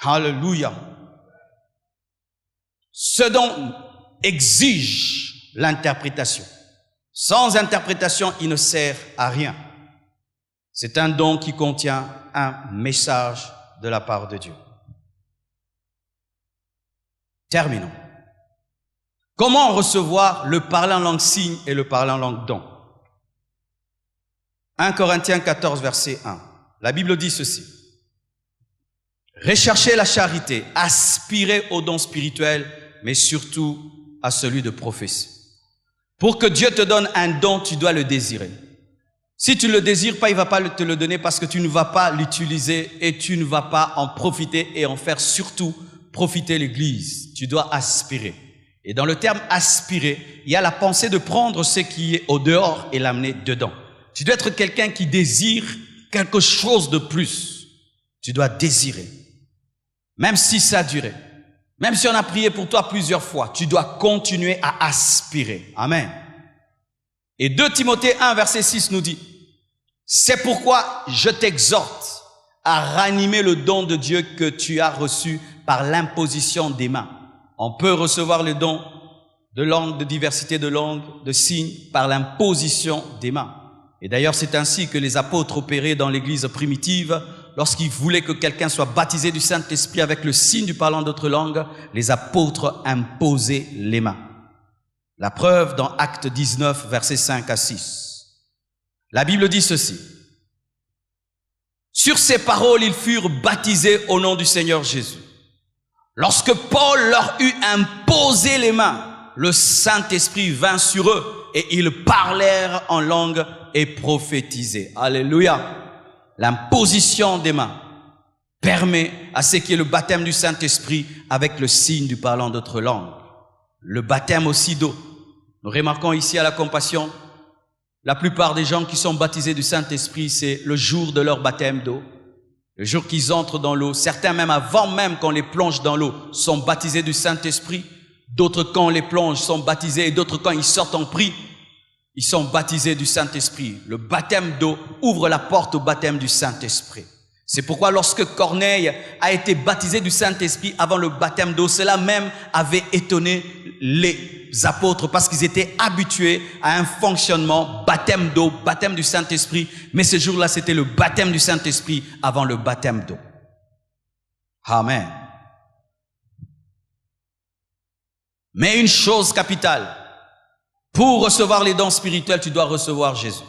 Alléluia. Ce don exige l'interprétation. Sans interprétation, il ne sert à rien. C'est un don qui contient un message de la part de Dieu. Terminons. Comment recevoir le parler en langue signe et le parler en langue don? 1 Corinthiens 14, verset 1. La Bible dit ceci. Recherchez la charité, aspirez au don spirituel, mais surtout à celui de prophétie. Pour que Dieu te donne un don, tu dois le désirer. Si tu ne le désires pas, il ne va pas te le donner parce que tu ne vas pas l'utiliser et tu ne vas pas en profiter et en faire surtout profiter l'Église. Tu dois aspirer. Et dans le terme aspirer, il y a la pensée de prendre ce qui est au dehors et l'amener dedans. Tu dois être quelqu'un qui désire quelque chose de plus. Tu dois désirer. Même si ça a duré. Même si on a prié pour toi plusieurs fois, tu dois continuer à aspirer. Amen. Et 2 Timothée 1, verset 6 nous dit, c'est pourquoi je t'exhorte à ranimer le don de Dieu que tu as reçu par l'imposition des mains. On peut recevoir le don de langue, de diversité de langues, de signes, par l'imposition des mains. Et d'ailleurs, c'est ainsi que les apôtres opéraient dans l'église primitive. Lorsqu'ils voulaient que quelqu'un soit baptisé du Saint-Esprit avec le signe du parlant d'autres langues, les apôtres imposaient les mains. La preuve dans Actes 19, versets 5 à 6. La Bible dit ceci. Sur ces paroles, ils furent baptisés au nom du Seigneur Jésus. Lorsque Paul leur eut imposé les mains, le Saint-Esprit vint sur eux et ils parlèrent en langue et prophétisaient. Alléluia. L'imposition des mains permet à ce qui est le baptême du Saint-Esprit avec le signe du parlant d'autres langues. Le baptême aussi d'eau. Nous remarquons ici à la Compassion, la plupart des gens qui sont baptisés du Saint-Esprit, c'est le jour de leur baptême d'eau. Le jour qu'ils entrent dans l'eau, certains même avant même qu'on les plonge dans l'eau, sont baptisés du Saint-Esprit. D'autres quand on les plonge sont baptisés et d'autres quand ils sortent en prix, ils sont baptisés du Saint-Esprit. Le baptême d'eau ouvre la porte au baptême du Saint-Esprit. C'est pourquoi lorsque Corneille a été baptisé du Saint-Esprit avant le baptême d'eau, cela même avait étonné les apôtres parce qu'ils étaient habitués à un fonctionnement baptême d'eau, baptême du Saint-Esprit. Mais ce jour-là, c'était le baptême du Saint-Esprit avant le baptême d'eau. Amen. Mais une chose capitale, pour recevoir les dons spirituels, tu dois recevoir Jésus.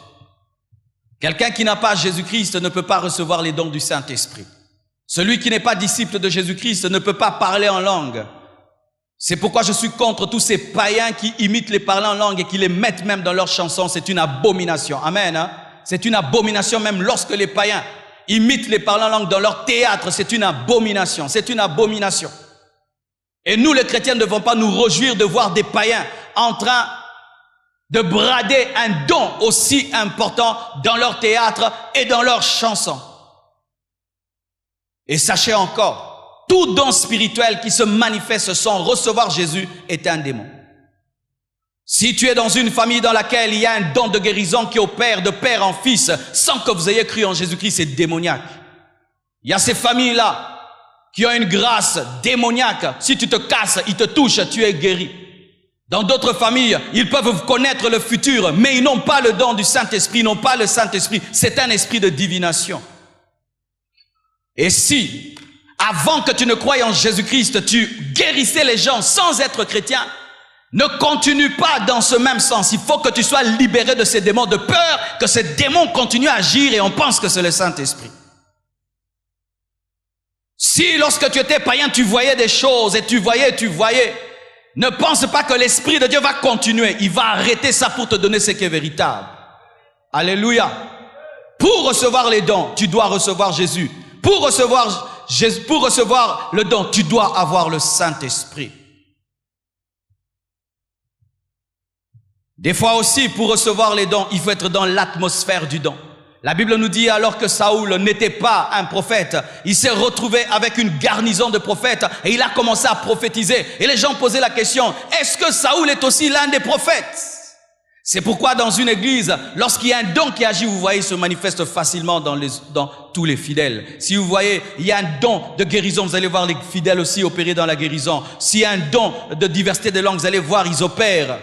Quelqu'un qui n'a pas Jésus-Christ ne peut pas recevoir les dons du Saint-Esprit. Celui qui n'est pas disciple de Jésus-Christ ne peut pas parler en langue. C'est pourquoi je suis contre tous ces païens qui imitent les parlants en langue et qui les mettent même dans leurs chansons. C'est une abomination. Amen. Hein? C'est une abomination même lorsque les païens imitent les parlants en langue dans leur théâtre. C'est une abomination. C'est une abomination. Et nous, les chrétiens, ne devons pas nous réjouir de voir des païens en train de brader un don aussi important dans leur théâtre et dans leurs chansons. Et sachez encore, tout don spirituel qui se manifeste sans recevoir Jésus est un démon. Si tu es dans une famille dans laquelle il y a un don de guérison qui opère de père en fils sans que vous ayez cru en Jésus-Christ, c'est démoniaque. Il y a ces familles-là qui ont une grâce démoniaque. Si tu te casses, ils te touchent, tu es guéri. Dans d'autres familles, ils peuvent connaître le futur, mais ils n'ont pas le don du Saint-Esprit, ils n'ont pas le Saint-Esprit. C'est un esprit de divination. Et si, avant que tu ne croies en Jésus-Christ, tu guérissais les gens sans être chrétien, ne continue pas dans ce même sens. Il faut que tu sois libéré de ces démons, de peur que ces démons continuent à agir et on pense que c'est le Saint-Esprit. Si lorsque tu étais païen, tu voyais des choses et tu voyais, ne pense pas que l'Esprit de Dieu va continuer. Il va arrêter ça pour te donner ce qui est véritable. Alléluia. Pour recevoir les dons, tu dois recevoir Jésus. Pour recevoir le don, tu dois avoir le Saint-Esprit. Des fois aussi, pour recevoir les dons, il faut être dans l'atmosphère du don. La Bible nous dit alors que Saoul n'était pas un prophète, il s'est retrouvé avec une garnison de prophètes et il a commencé à prophétiser. Et les gens posaient la question, est-ce que Saoul est aussi l'un des prophètes? C'est pourquoi dans une église, lorsqu'il y a un don qui agit, vous voyez, il se manifeste facilement dans tous les fidèles. Si vous voyez, il y a un don de guérison, vous allez voir les fidèles aussi opérer dans la guérison. S'il y a un don de diversité de langues, vous allez voir, ils opèrent.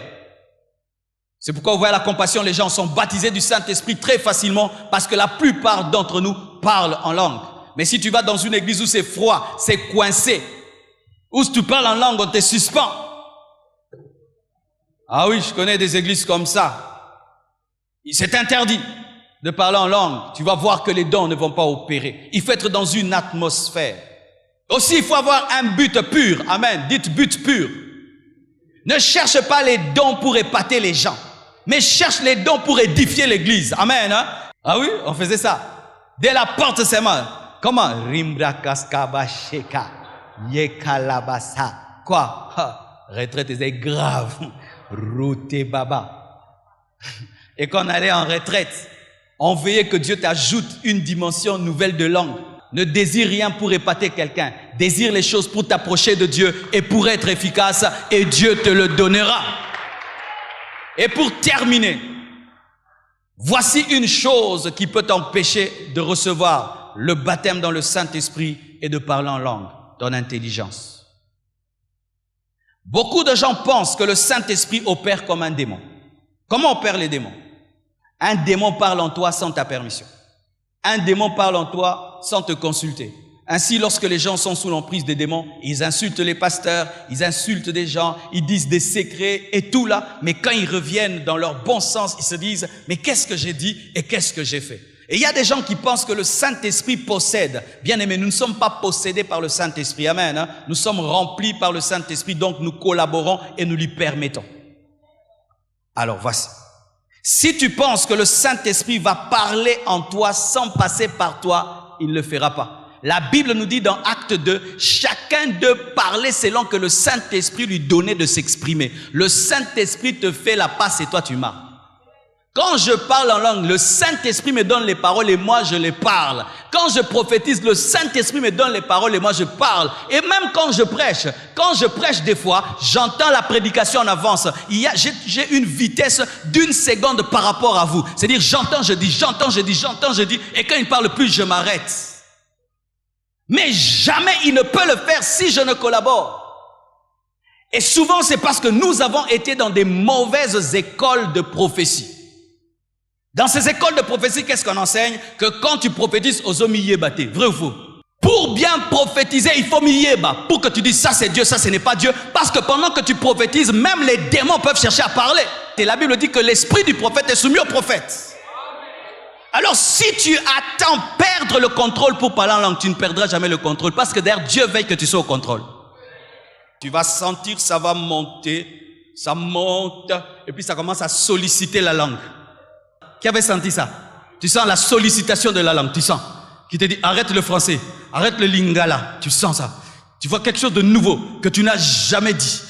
C'est pourquoi vous voyez la compassion, les gens sont baptisés du Saint-Esprit très facilement parce que la plupart d'entre nous parlent en langue. Mais si tu vas dans une église où c'est froid, c'est coincé, où si tu parles en langue, on te suspend. Ah oui, je connais des églises comme ça. C'est interdit de parler en langue. Tu vas voir que les dons ne vont pas opérer. Il faut être dans une atmosphère. Aussi, il faut avoir un but pur. Amen. Dites but pur. Ne cherche pas les dons pour épater les gens, mais cherche les dons pour édifier l'église. Amen. Hein? Ah oui, on faisait ça. Dès la porte, c'est mal. Comment? Quoi? Retraite, c'est grave. Routé baba. Et quand on allait en retraite, on veillait que Dieu t'ajoute une dimension nouvelle de langue. Ne désire rien pour épater quelqu'un. Désire les choses pour t'approcher de Dieu et pour être efficace et Dieu te le donnera. Et pour terminer, voici une chose qui peut t'empêcher de recevoir le baptême dans le Saint-Esprit et de parler en langue, ton intelligence. Beaucoup de gens pensent que le Saint-Esprit opère comme un démon. Comment opèrent les démons? Un démon parle en toi sans ta permission. Un démon parle en toi sans te consulter. Ainsi, lorsque les gens sont sous l'emprise des démons, ils insultent les pasteurs, ils insultent des gens, ils disent des secrets et tout là. Mais quand ils reviennent dans leur bon sens, ils se disent, mais qu'est-ce que j'ai dit et qu'est-ce que j'ai fait? Et il y a des gens qui pensent que le Saint-Esprit possède. Bien aimé, nous ne sommes pas possédés par le Saint-Esprit. Amen. Hein? Nous sommes remplis par le Saint-Esprit, donc nous collaborons et nous lui permettons. Alors voici. Si tu penses que le Saint-Esprit va parler en toi sans passer par toi, il ne le fera pas. La Bible nous dit dans Acte 2, chacun d'eux parlait selon que le Saint-Esprit lui donnait de s'exprimer. Le Saint-Esprit te fait la passe et toi tu marches. Quand je parle en langue, le Saint-Esprit me donne les paroles et moi je les parle. Quand je prophétise, le Saint-Esprit me donne les paroles et moi je parle. Et même quand je prêche des fois, j'entends la prédication en avance. J'ai une vitesse d'une seconde par rapport à vous. C'est-à-dire j'entends, je dis, j'entends, je dis, j'entends, je dis. Et quand il ne parle plus, je m'arrête. Mais jamais il ne peut le faire si je ne collabore. Et souvent c'est parce que nous avons été dans des mauvaises écoles de prophétie. Dans ces écoles de prophétie, qu'est-ce qu'on enseigne? Que quand tu prophétises, aux hommes yébaté. Vrai ou faux? Pour bien prophétiser, il faut yéba. Pour que tu dises ça c'est Dieu, ça ce n'est pas Dieu. Parce que pendant que tu prophétises, même les démons peuvent chercher à parler. Et la Bible dit que l'esprit du prophète est soumis au prophète. Alors si tu attends perdre le contrôle pour parler en langue, tu ne perdras jamais le contrôle. Parce que derrière, Dieu veille que tu sois au contrôle. Tu vas sentir, ça va monter, ça monte, et puis ça commence à solliciter la langue. Qui avait senti ça? Tu sens la sollicitation de la langue, tu sens. Qui te dit, arrête le français, arrête le lingala, tu sens ça. Tu vois quelque chose de nouveau que tu n'as jamais dit.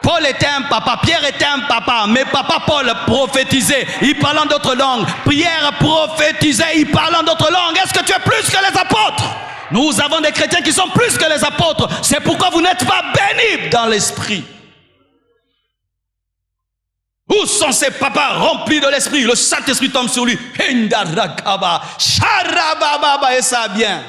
Paul était un papa, Pierre était un papa, mais papa Paul prophétisait, il parlait d'autres langues. Pierre prophétisait, il parlait d'autres langues. Est-ce que tu es plus que les apôtres? Nous avons des chrétiens qui sont plus que les apôtres. C'est pourquoi vous n'êtes pas bénis dans l'esprit. Où sont ces papas remplis de l'esprit? Le Saint-Esprit tombe sur lui. Et ça vient.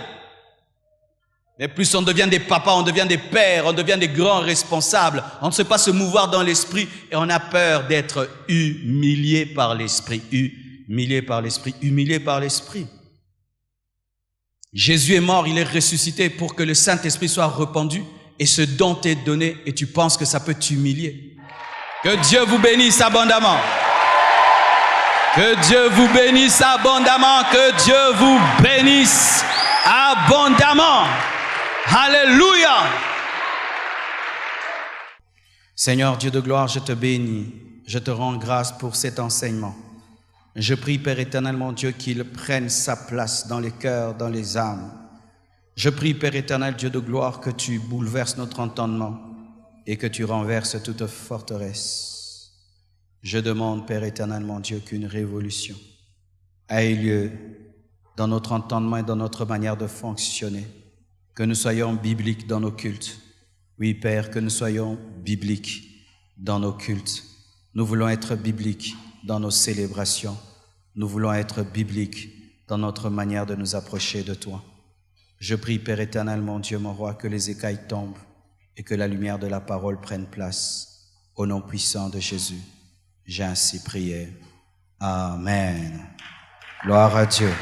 Mais plus on devient des papas, on devient des pères, on devient des grands responsables. On ne sait pas se mouvoir dans l'esprit et on a peur d'être humilié par l'esprit. Humilié par l'esprit, humilié par l'esprit. Jésus est mort, il est ressuscité pour que le Saint-Esprit soit répandu et ce don t'est donné et tu penses que ça peut t'humilier. Que Dieu vous bénisse abondamment. Que Dieu vous bénisse abondamment. Que Dieu vous bénisse abondamment. Alléluia. Seigneur Dieu de gloire, je te bénis. Je te rends grâce pour cet enseignement. Je prie, Père éternel, mon Dieu, qu'il prenne sa place dans les cœurs, dans les âmes. Je prie, Père éternel, Dieu de gloire, que tu bouleverses notre entendement et que tu renverses toute forteresse. Je demande, Père éternel, mon Dieu, qu'une révolution ait lieu dans notre entendement et dans notre manière de fonctionner. Que nous soyons bibliques dans nos cultes. Oui, Père, que nous soyons bibliques dans nos cultes. Nous voulons être bibliques dans nos célébrations. Nous voulons être bibliques dans notre manière de nous approcher de toi. Je prie, Père éternel, mon Dieu, mon roi, que les écailles tombent et que la lumière de la parole prenne place. Au nom puissant de Jésus, j'ai ainsi prié. Amen. Gloire à Dieu.